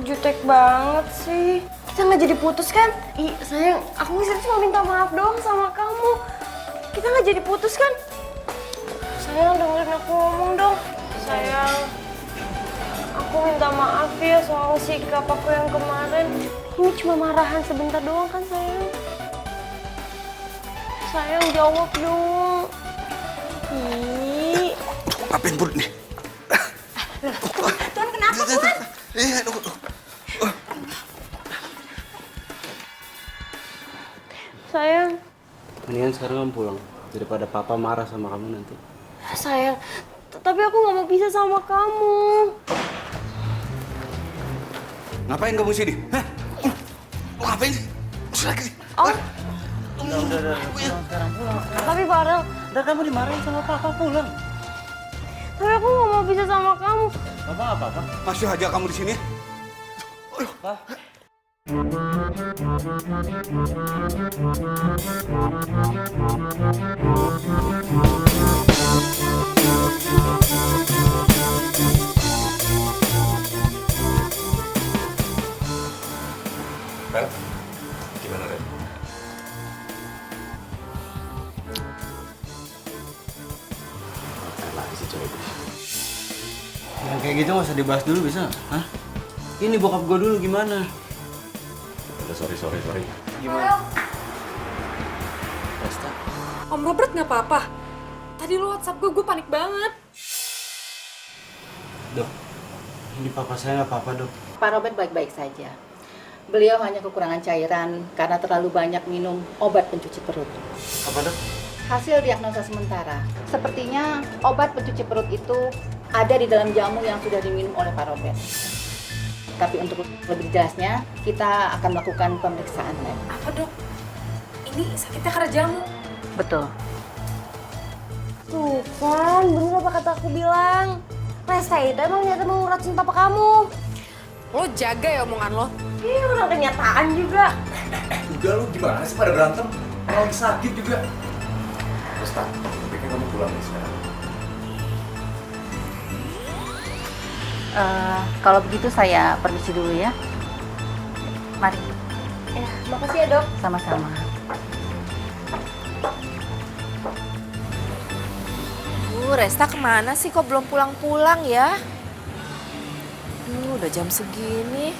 Jutek banget sih. Kita nggak jadi putus kan? Ih, sayang, aku cuma minta maaf doang sama kamu. Kita nggak jadi putus kan? Sayang, dengerin aku ngomong dong. Sayang, aku minta maaf ya soal sikap aku yang kemarin. Ini cuma marahan sebentar doang kan, sayang? Sayang, jawab dong. Ih. Ngapain perut nih? Tuan kenapa Tuan? Iya, Sayang. Mendingan sekarang kamu pulang daripada papa marah sama kamu nanti. Sayang, tapi aku nggak mau pisah sama kamu. Ngapain kamu sini? Hah? Lu ngapain sih? Lagi. Oh. Udah, sekarang pulang. Tapi Farel, Udah kamu dimarahin sama papa, pulang. tapi aku nggak mau pisah sama kamu. Papa nggak apa-apa. Masih aja kamu di sini? Pak. Rel, gimana Rel? Lagi sih cewek gue. Yang kayak gitu nggak usah dibahas dulu bisa? Hah? Ini bokap gue dulu gimana? Udah sorry. Gimana? Resta. Om Robert nggak apa-apa. Tadi lo WhatsApp gue panik banget. Dok, ini papa saya nggak apa-apa dok. Pak Robert baik-baik saja. Beliau hanya kekurangan cairan karena terlalu banyak minum obat pencuci perut. Apa dok? Hasil diagnosa sementara, sepertinya obat pencuci perut itu ada di dalam jamu yang sudah diminum oleh Pak Robert. Tapi untuk lebih jelasnya, kita akan melakukan pemeriksaan lab. Apa dok? ini sakitnya karena jamu. Betul. Tuh kan, bener apa kata aku bilang. Resta itu emang niatnya mau ngeracunin papa kamu. Lo jaga ya omongan lo. Ih, udah kenyataan juga. Udah lu gimana sih pada berantem? Orang lagi sakit juga. Terus tak, bikin kamu pulang nih sekarang. Kalau begitu saya permisi dulu ya. Mari. Ya, makasih ya dok. Sama-sama. Resta kemana sih? Kok belum pulang-pulang ya? Udah jam segini.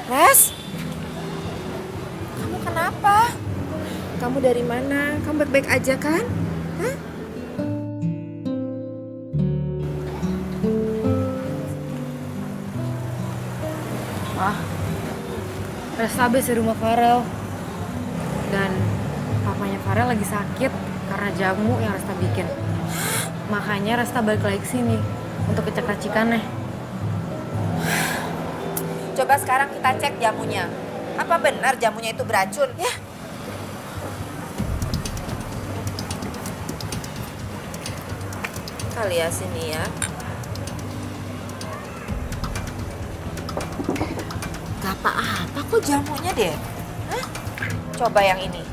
Res? Kamu kenapa? Kamu dari mana? Kamu baik-baik aja kan? Hah? Wah, Resta habis di rumah Farel. Dan papanya Farel lagi sakit karena jamu yang Resta bikin. Makanya Resta balik lagi ke sini untuk ngecek racikannya. Coba sekarang kita cek jamunya. Apa benar jamunya itu beracun? Ya. Kali ya sini ya. Gak apa-apa kok jamunya deh. Hah? Coba yang ini.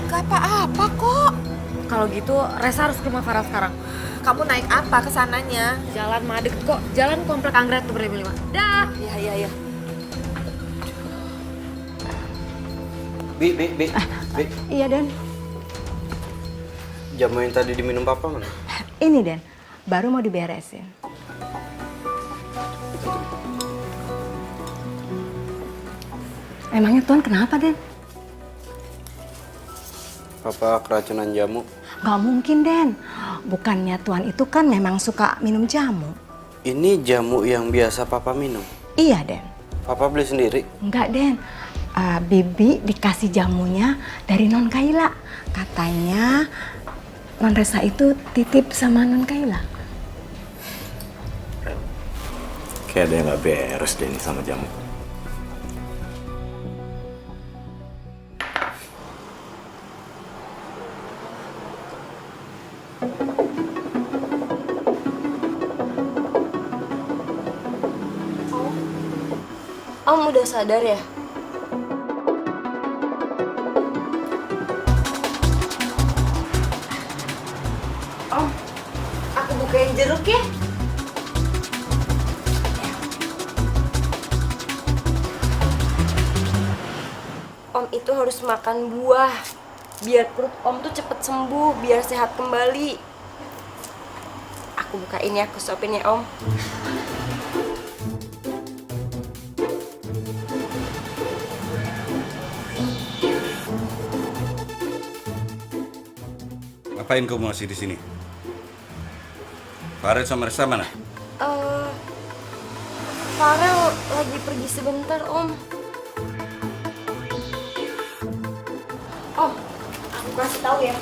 Gak apa-apa kok. Kalau gitu, Resta harus ke rumah Farel sekarang. Kamu naik apa ke sananya? Jalan Madek kok, jalan komplek Anggrek tuh berlima-lima. Dah! Iya. Bi. Iya, Den. Jamu yang tadi diminum papa mana? Ini, Den. Baru mau diberesin. Emangnya Tuan kenapa, Den? Papa keracunan jamu. Gak mungkin, Den. Bukannya Tuan itu kan memang suka minum jamu. Ini jamu yang biasa papa minum. Iya, Den. Papa beli sendiri. Enggak, Den. Bibi dikasih jamunya dari Non Kaila. Katanya Non Resa itu titip sama Non Kaila. Kayak ada yang gak beres deh nih sama jamu. Om udah sadar ya? Om, aku bukain jeruk ya. Om itu harus makan buah. Biar perut Om tuh cepet sembuh, biar sehat kembali. Aku bukain ya, aku suapin ya Om. Ngapain kamu masih di sini? Farel sama Resta mana? Farel lagi pergi sebentar, Om. Om, aku kasih tahu ya.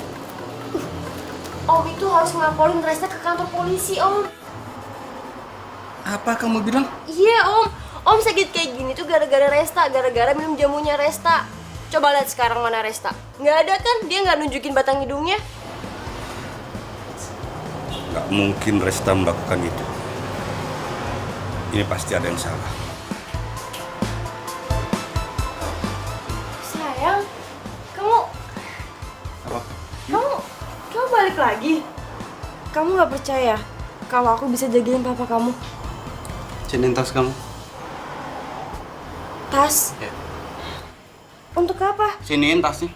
Om itu harus ngelaporin Resta ke kantor polisi, Om. Apa kamu bilang? Iya, Om. Om sakit kayak gini tuh gara-gara Resta, gara-gara minum jamunya Resta. Coba lihat sekarang mana Resta. Nggak ada kan? Dia nggak nunjukin batang hidungnya. Gak mungkin Resta melakukan itu. Ini pasti ada yang salah. Sayang, kamu Apa? kamu balik lagi. Kamu nggak percaya kalau aku bisa jagain papa kamu? Sini tas kamu. Tas? Ya. Untuk apa? Siniin tasnya.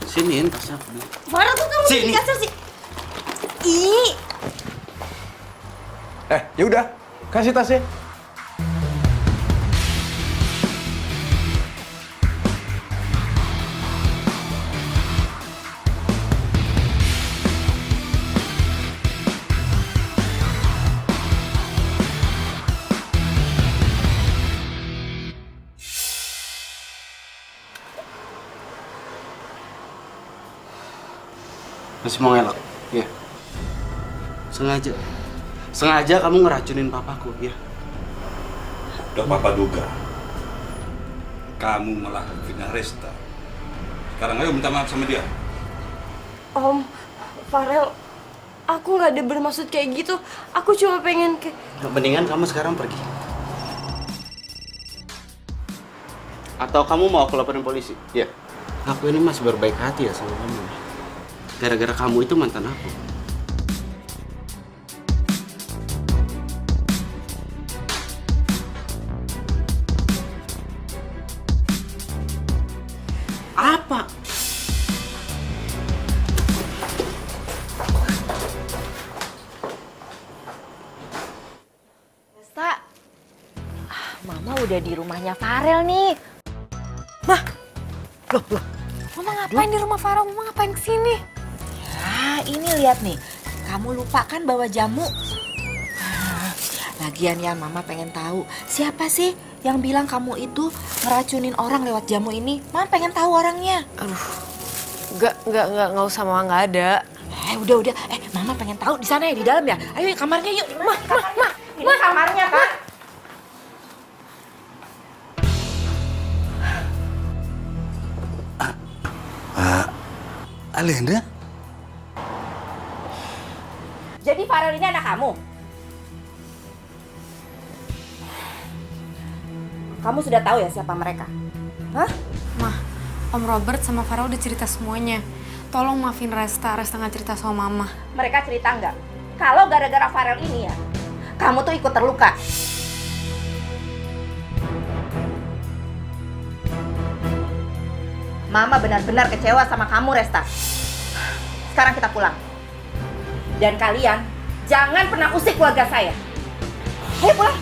Siniin tasnya. Farel tuh kamu Sini. jadi kasar sih. Ih, Ya udah, kasih tasnya. Masih mau ngelak? Iya. Sengaja. Sengaja kamu ngeracunin papaku, ya? Udah papa duga. Kamu malah fitnah Resta. Sekarang ayo minta maaf sama dia. Om, Farel, aku nggak ada bermaksud kayak gitu. Aku cuma pengen kayak... Mendingan kamu sekarang pergi. Atau kamu mau aku laporin polisi? Ya. Aku ini masih berbaik hati ya sama kamu. Gara-gara kamu itu mantan aku. Apa? Resta, Mama udah di rumahnya Farel nih. Mama ngapain di rumah Farel? Mama ngapain kesini? Ya, ini lihat nih. Kamu lupa kan bawa jamu? Lagian ya, Mama pengen tahu siapa sih yang bilang kamu itu ngeracunin orang lewat jamu ini. Mama pengen tahu orangnya. Aduh, nggak usah, Mama, nggak ada. Udah. Mama pengen tahu di sana ya, di dalam ya. Ayo kamarnya yuk. Mah. Ini kamarnya, Kak. Alenda? Jadi Farel ini anak kamu? Kamu sudah tahu ya siapa mereka? Hah? Mah, Om Robert sama Farel udah cerita semuanya. Tolong maafin Resta nggak cerita sama Mama. Mereka cerita nggak? Kalau gara-gara Farel ini ya, kamu tuh ikut terluka. Mama benar-benar kecewa sama kamu, Resta. Sekarang kita pulang. Dan kalian jangan pernah usik keluarga saya. Ayo pulang.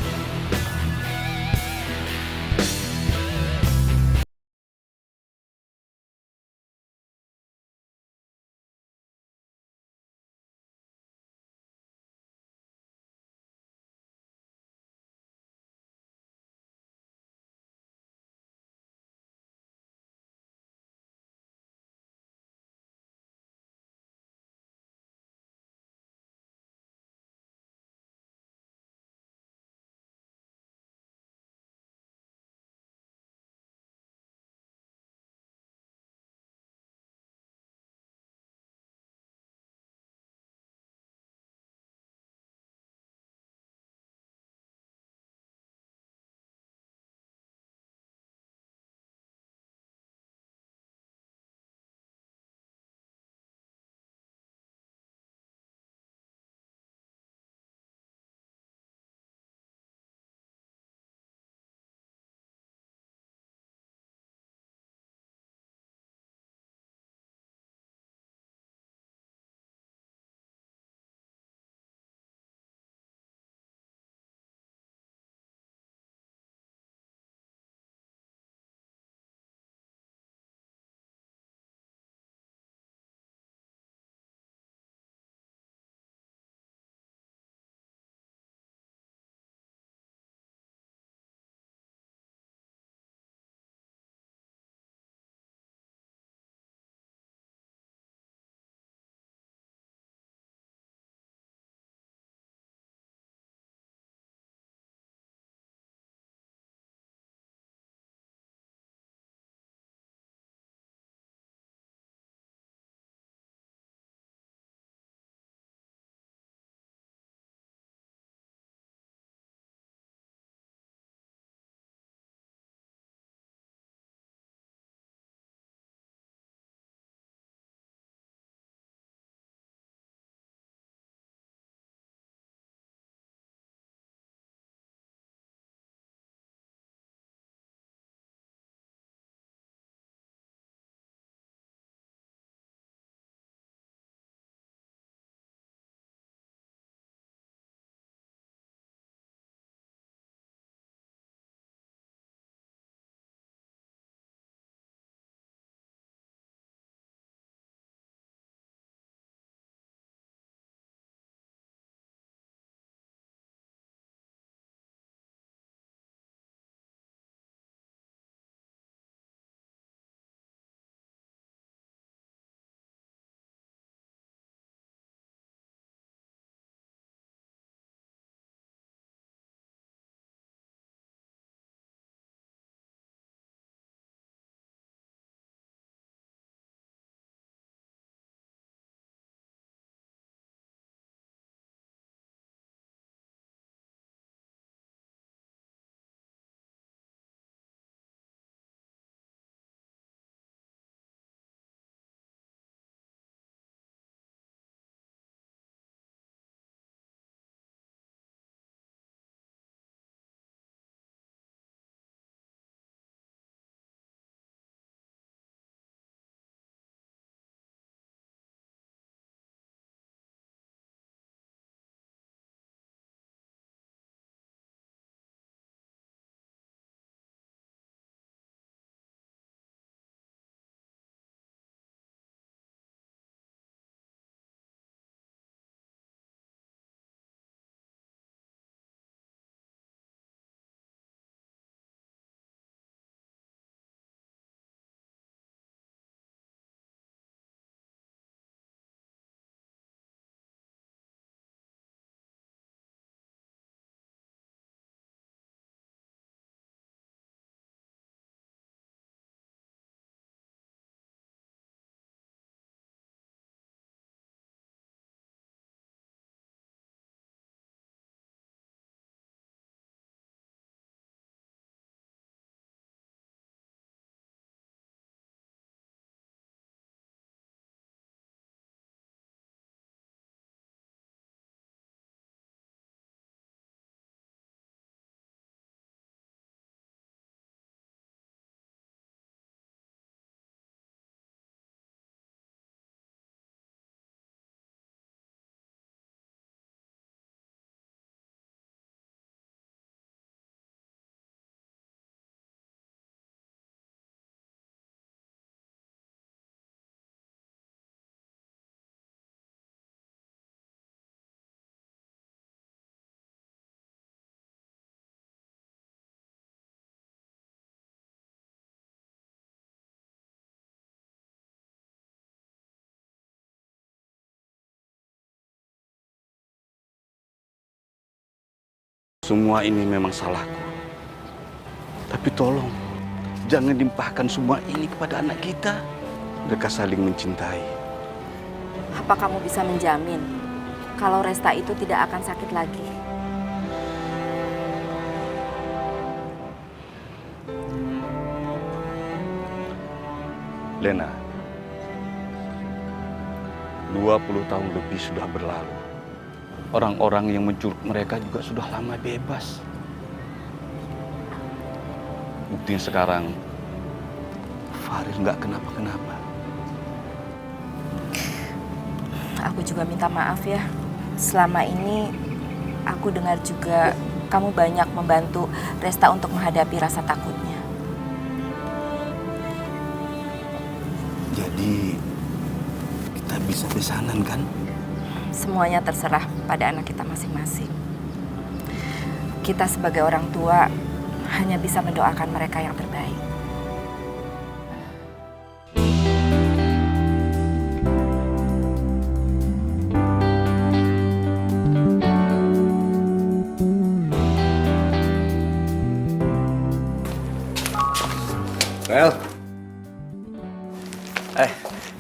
Semua ini memang salahku. Tapi tolong, jangan limpahkan semua ini kepada anak kita. Mereka saling mencintai. Apa kamu bisa menjamin kalau Resta itu tidak akan sakit lagi? Lena, 20 tahun lebih sudah berlalu. Orang-orang yang menculik mereka juga sudah lama bebas. Buktinya sekarang, Farid nggak kenapa-kenapa. Aku juga minta maaf ya. Selama ini aku dengar juga kamu banyak membantu Resta untuk menghadapi rasa takutnya. Jadi, kita bisa besanan kan? Semuanya terserah pada anak kita masing-masing. Kita sebagai orang tua hanya bisa mendoakan mereka yang terbaik. Rel.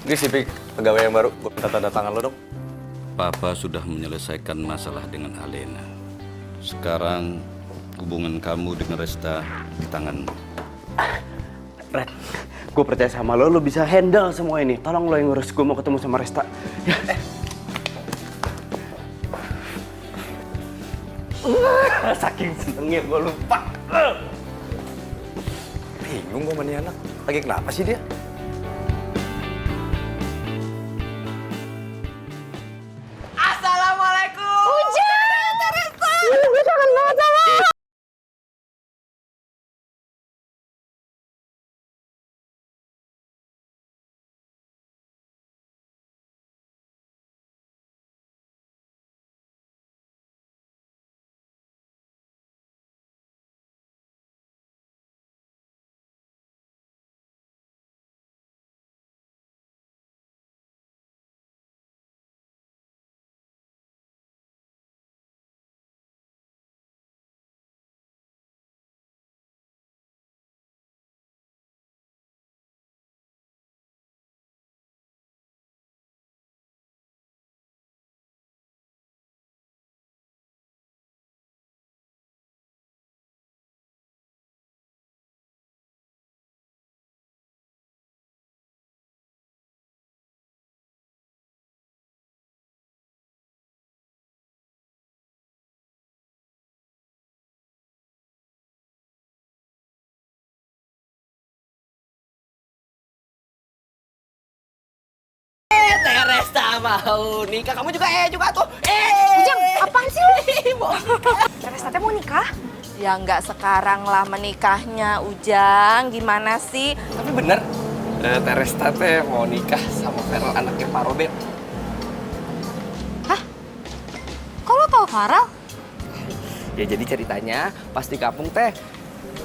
Ini si Pik, pegawai yang baru. Gue minta tanda tangan lo dong. Papa sudah menyelesaikan masalah dengan Alena. Sekarang hubungan kamu dengan Resta di tanganmu. Red, gue percaya sama lo bisa handle semua ini. Tolong lo yang ngurus, gue mau ketemu sama Resta. Ya. Saking senengnya gue lupa. Bingung gue sama nih anak. Lagi kenapa sih dia? Assalamualaikum. Hujan, Teresa. Gue kangen banget sama lo. Teresa mau nikah, kamu juga tuh. Ujang, apaan sih lu? Teresa teh mau nikah? Ya nggak sekarang lah menikahnya, Ujang. Gimana sih? Tapi bener, Teresa teh mau nikah sama Farel anaknya Pak Robert. Hah? Kok lo tau Farel? Ya jadi ceritanya pas di kampung teh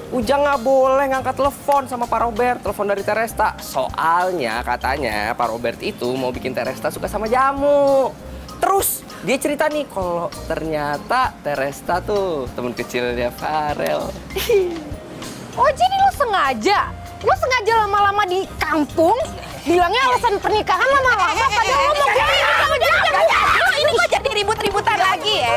Ujang nggak boleh ngangkat telepon sama Pak Robert, telepon dari Teresa. Soalnya katanya Pak Robert itu mau bikin Teresa suka sama jamu. Terus dia cerita nih kalau ternyata Teresa tuh temen kecilnya Farel. Oh jadi lo sengaja? Lo sengaja lama-lama di kampung? Bilangnya alasan pernikahan lama-lama padahal lo mau gue sama dia. Ini kok jadi ribut-ributan lagi ya?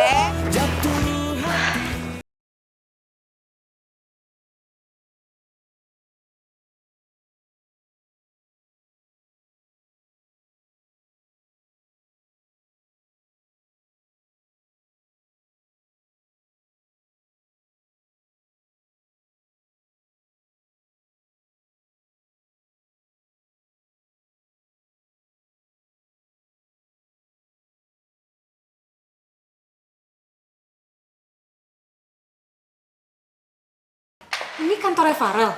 Ini kantornya Farel.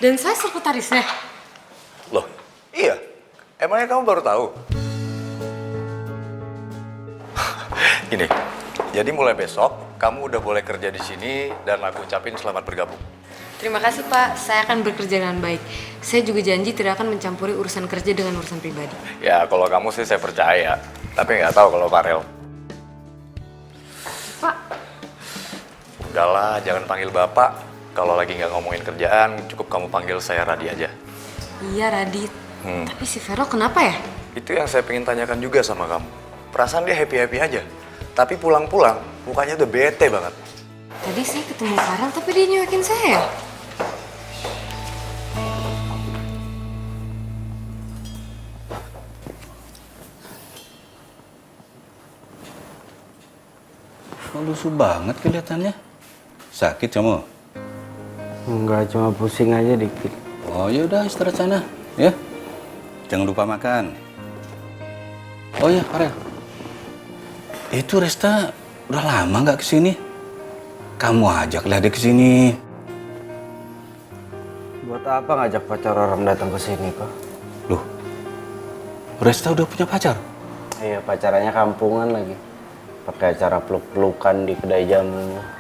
Dan saya sekretarisnya. Loh, iya. Emangnya kamu baru tahu? Gini, jadi mulai besok kamu udah boleh kerja di sini dan aku ucapin selamat bergabung. Terima kasih Pak, saya akan bekerja dengan baik. Saya juga janji tidak akan mencampuri urusan kerja dengan urusan pribadi. Ya, kalau kamu sih saya percaya. Tapi nggak tahu kalau Farel. Pak, Udahlah, jangan panggil Bapak. Kalau lagi nggak ngomongin kerjaan, cukup kamu panggil saya Radi aja. Iya Radit, tapi si Vero kenapa ya? Itu yang saya pengen tanyakan juga sama kamu. Perasaan dia happy-happy aja. Tapi pulang-pulang, mukanya udah bete banget. Tadi saya ketemu Farel tapi dia nyuekin saya. Kok lusuh banget kelihatannya. Sakit kamu? Enggak, cuma pusing aja dikit. Oh ya udah istirahat sana, ya. Jangan lupa makan. Oh ya, Farel. Itu Resta udah lama nggak kesini. Kamu ajaklah dia kesini. Buat apa ngajak pacar orang datang ke sini, Pak? Loh, Resta udah punya pacar? Iya, pacarannya kampungan lagi. Pakai acara peluk-pelukan di kedai jamunya.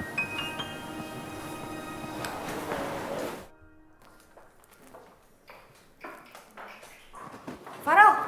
Farel.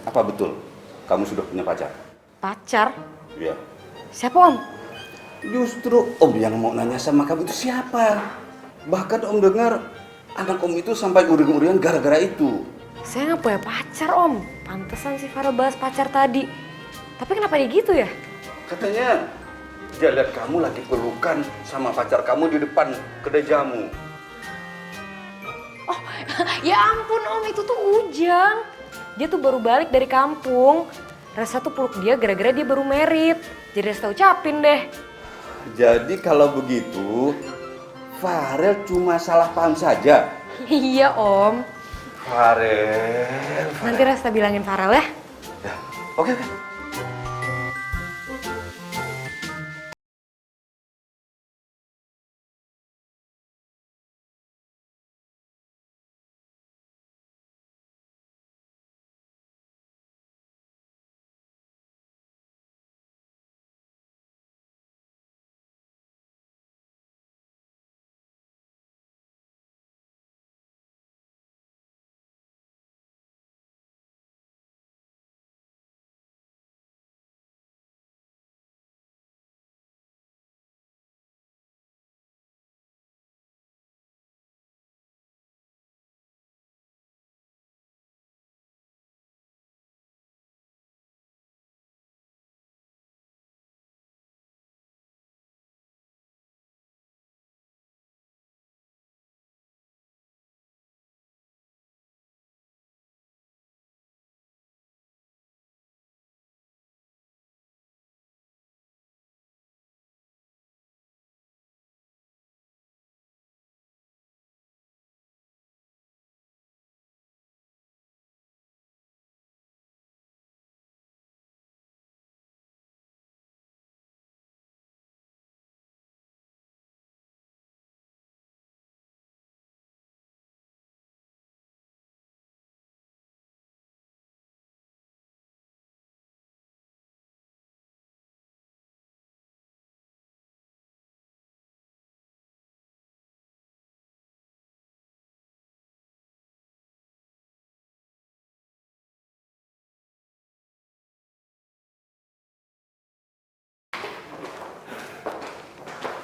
Apa betul kamu sudah punya pacar? Pacar? Iya. Siapa Om? Justru Om yang mau nanya sama kamu itu siapa? Bahkan Om dengar anak Om itu sampai uring-uringan gara-gara itu. Saya nggak punya pacar Om. Pantesan si Farel bahas pacar tadi. Tapi kenapa dia gitu ya? Katanya dia lihat kamu lagi pelukan sama pacar kamu di depan kedai jamu. Oh, ya ampun Om, itu tuh Ujang. Dia tuh baru balik dari kampung. Resa tuh peluk dia gara-gara dia baru merit. Jadi Resa ucapin deh. Jadi kalau begitu, Farel cuma salah paham saja. Iya Om. Farel. Nanti Resa bilangin Farel ya. Ya, oke.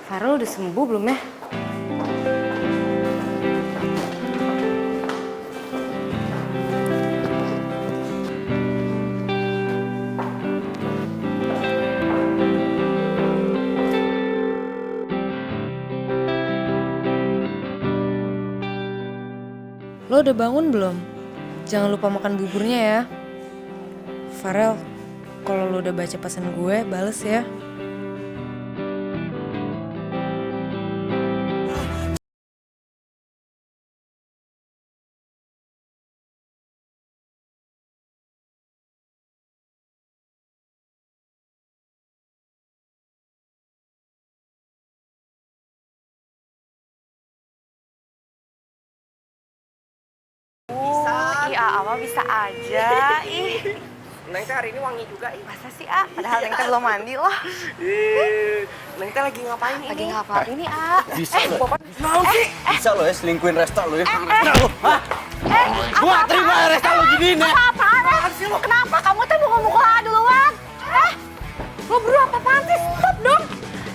Farel udah sembuh belum ya? Lo udah bangun belum? Jangan lupa makan buburnya ya. Farel, kalau lo udah baca pesan gue, bales ya. Iya, Ama bisa aja. Ih, Neng teh hari ini wangi juga, ih. masa sih, A? Padahal Neng teh belum mandi loh. Neng teh lagi ngapain ini? Lagi ngapain ini, A? Bisa lo. Naon sih? Bisa lo ya selingkuhin Resta lo ya. Gua gak terima ya Resta lo giniin ya. Apaan sih lo? Kenapa? Kamu teh mukul-mukul A duluan? Lo berdua apaan sih? Stop dong!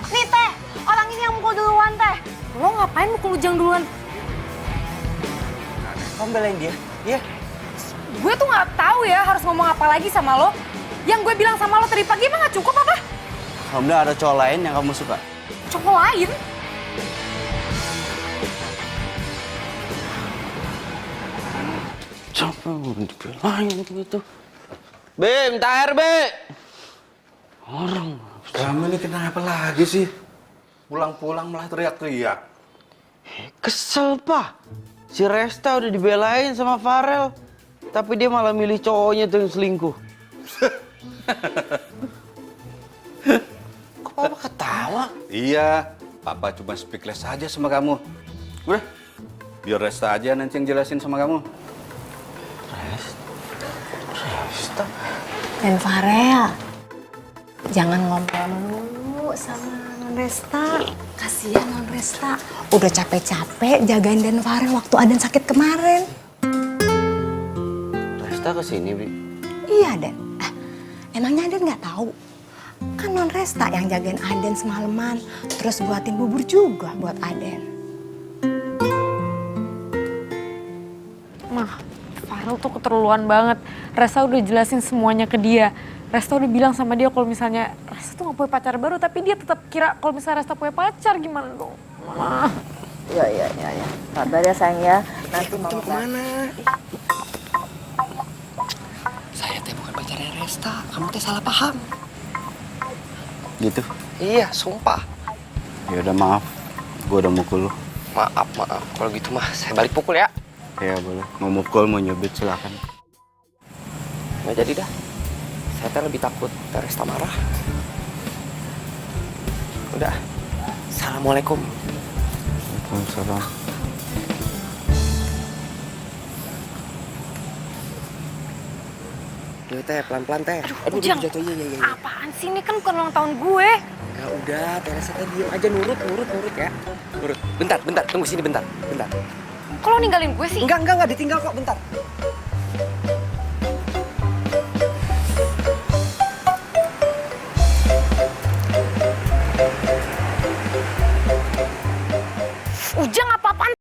Nih, Teh. Orang ini yang mukul duluan, Teh. Lo ngapain mukul Ujang duluan? Kamu belain dia? Iya. Gue tuh nggak tahu ya harus ngomong apa lagi sama lo. Yang gue bilang sama lo tadi pagi emang nggak cukup apa? Kamu ada cowok lain yang kamu suka? Cowok lain? Siapa yang dibelain gitu? Be, minta air, Be. Orang. Kamu ini kenapa lagi sih? Pulang-pulang malah teriak-teriak. Kesel, Pak. Si Resta udah dibelain sama Farel. Tapi dia malah milih cowoknya tuh yang selingkuh. Kok Papa ketawa? Iya, Papa cuma speechless aja sama kamu. Udah, biar Resta aja nanti yang jelasin sama kamu. Resta? Dan Farel, jangan ngobrol dulu sama Non Resta. Kasihan Non Resta. Udah capek-capek jagain Dan Farel waktu Aden sakit kemarin. Resta kesini, Bi. Iya, Den. Emangnya Aden nggak tahu? Kan Non Resta yang jagain Aden semalaman. Terus buatin bubur juga buat Aden. Mah, Farel tuh keterlaluan banget. Resta udah jelasin semuanya ke dia. Resta udah bilang sama dia kalau misalnya Resta tuh gak punya pacar baru, tapi dia tetap kira kalau misalnya Resta punya pacar, gimana dong? Mama. Ya. Sabar ya sayang ya. Nanti mau Kemana? Saya teh bukan pacarnya Resta. Kamu teh salah paham. Gitu? Iya, sumpah. Ya udah maaf. Gue udah mukul lu. Maaf. Kalau gitu mah saya balik pukul ya. Ya boleh. Mau mukul, mau nyubit silakan. Nggak jadi dah. Saya teh lebih takut teh Resta marah. Udah. Assalamualaikum. Waalaikumsalam. Duh teh, pelan-pelan teh. Aduh, Ujang. jatuh. Iya. Apaan sih, ini kan bukan ulang tahun gue. Ya udah, Teresa teh diem aja nurut ya. Nurut. Bentar, tunggu sini bentar. Kok lo ninggalin gue sih? Enggak ditinggal kok, bentar. Ujang apa-apaan?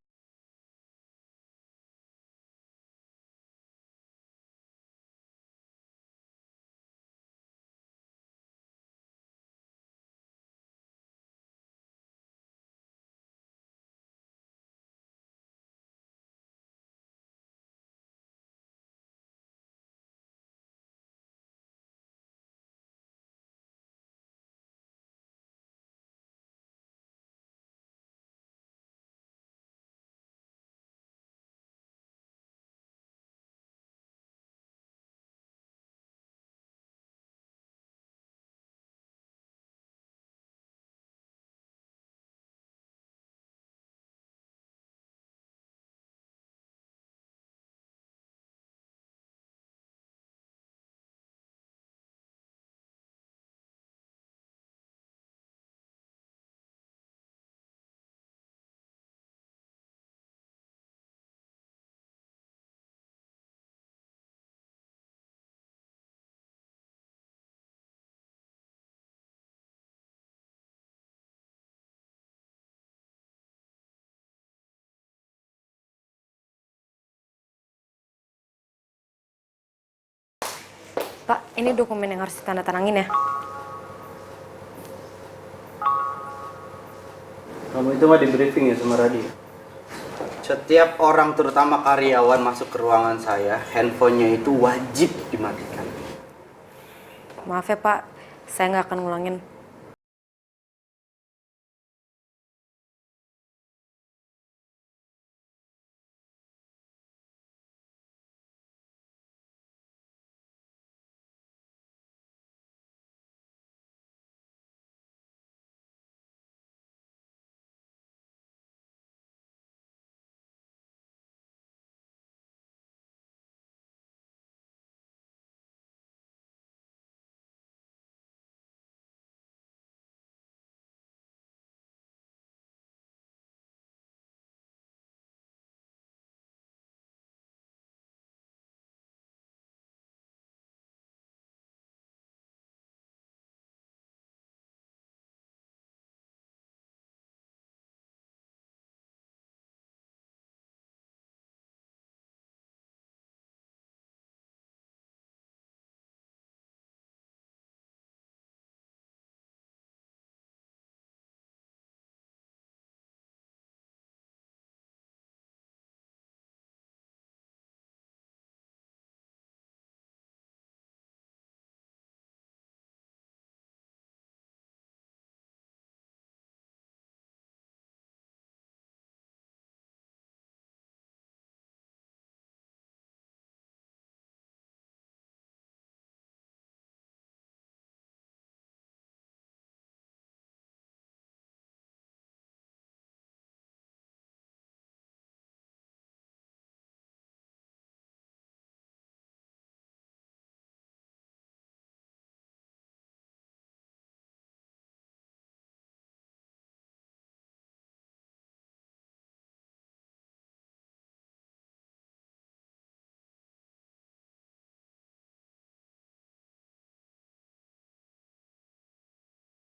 Pak, ini dokumen yang harus ditandatangin ya. Kamu itu mah di briefing ya sama Radio. Setiap orang, terutama karyawan, masuk ke ruangan saya, handphonenya itu wajib dimatikan. Maaf ya Pak, saya nggak akan ngulangin.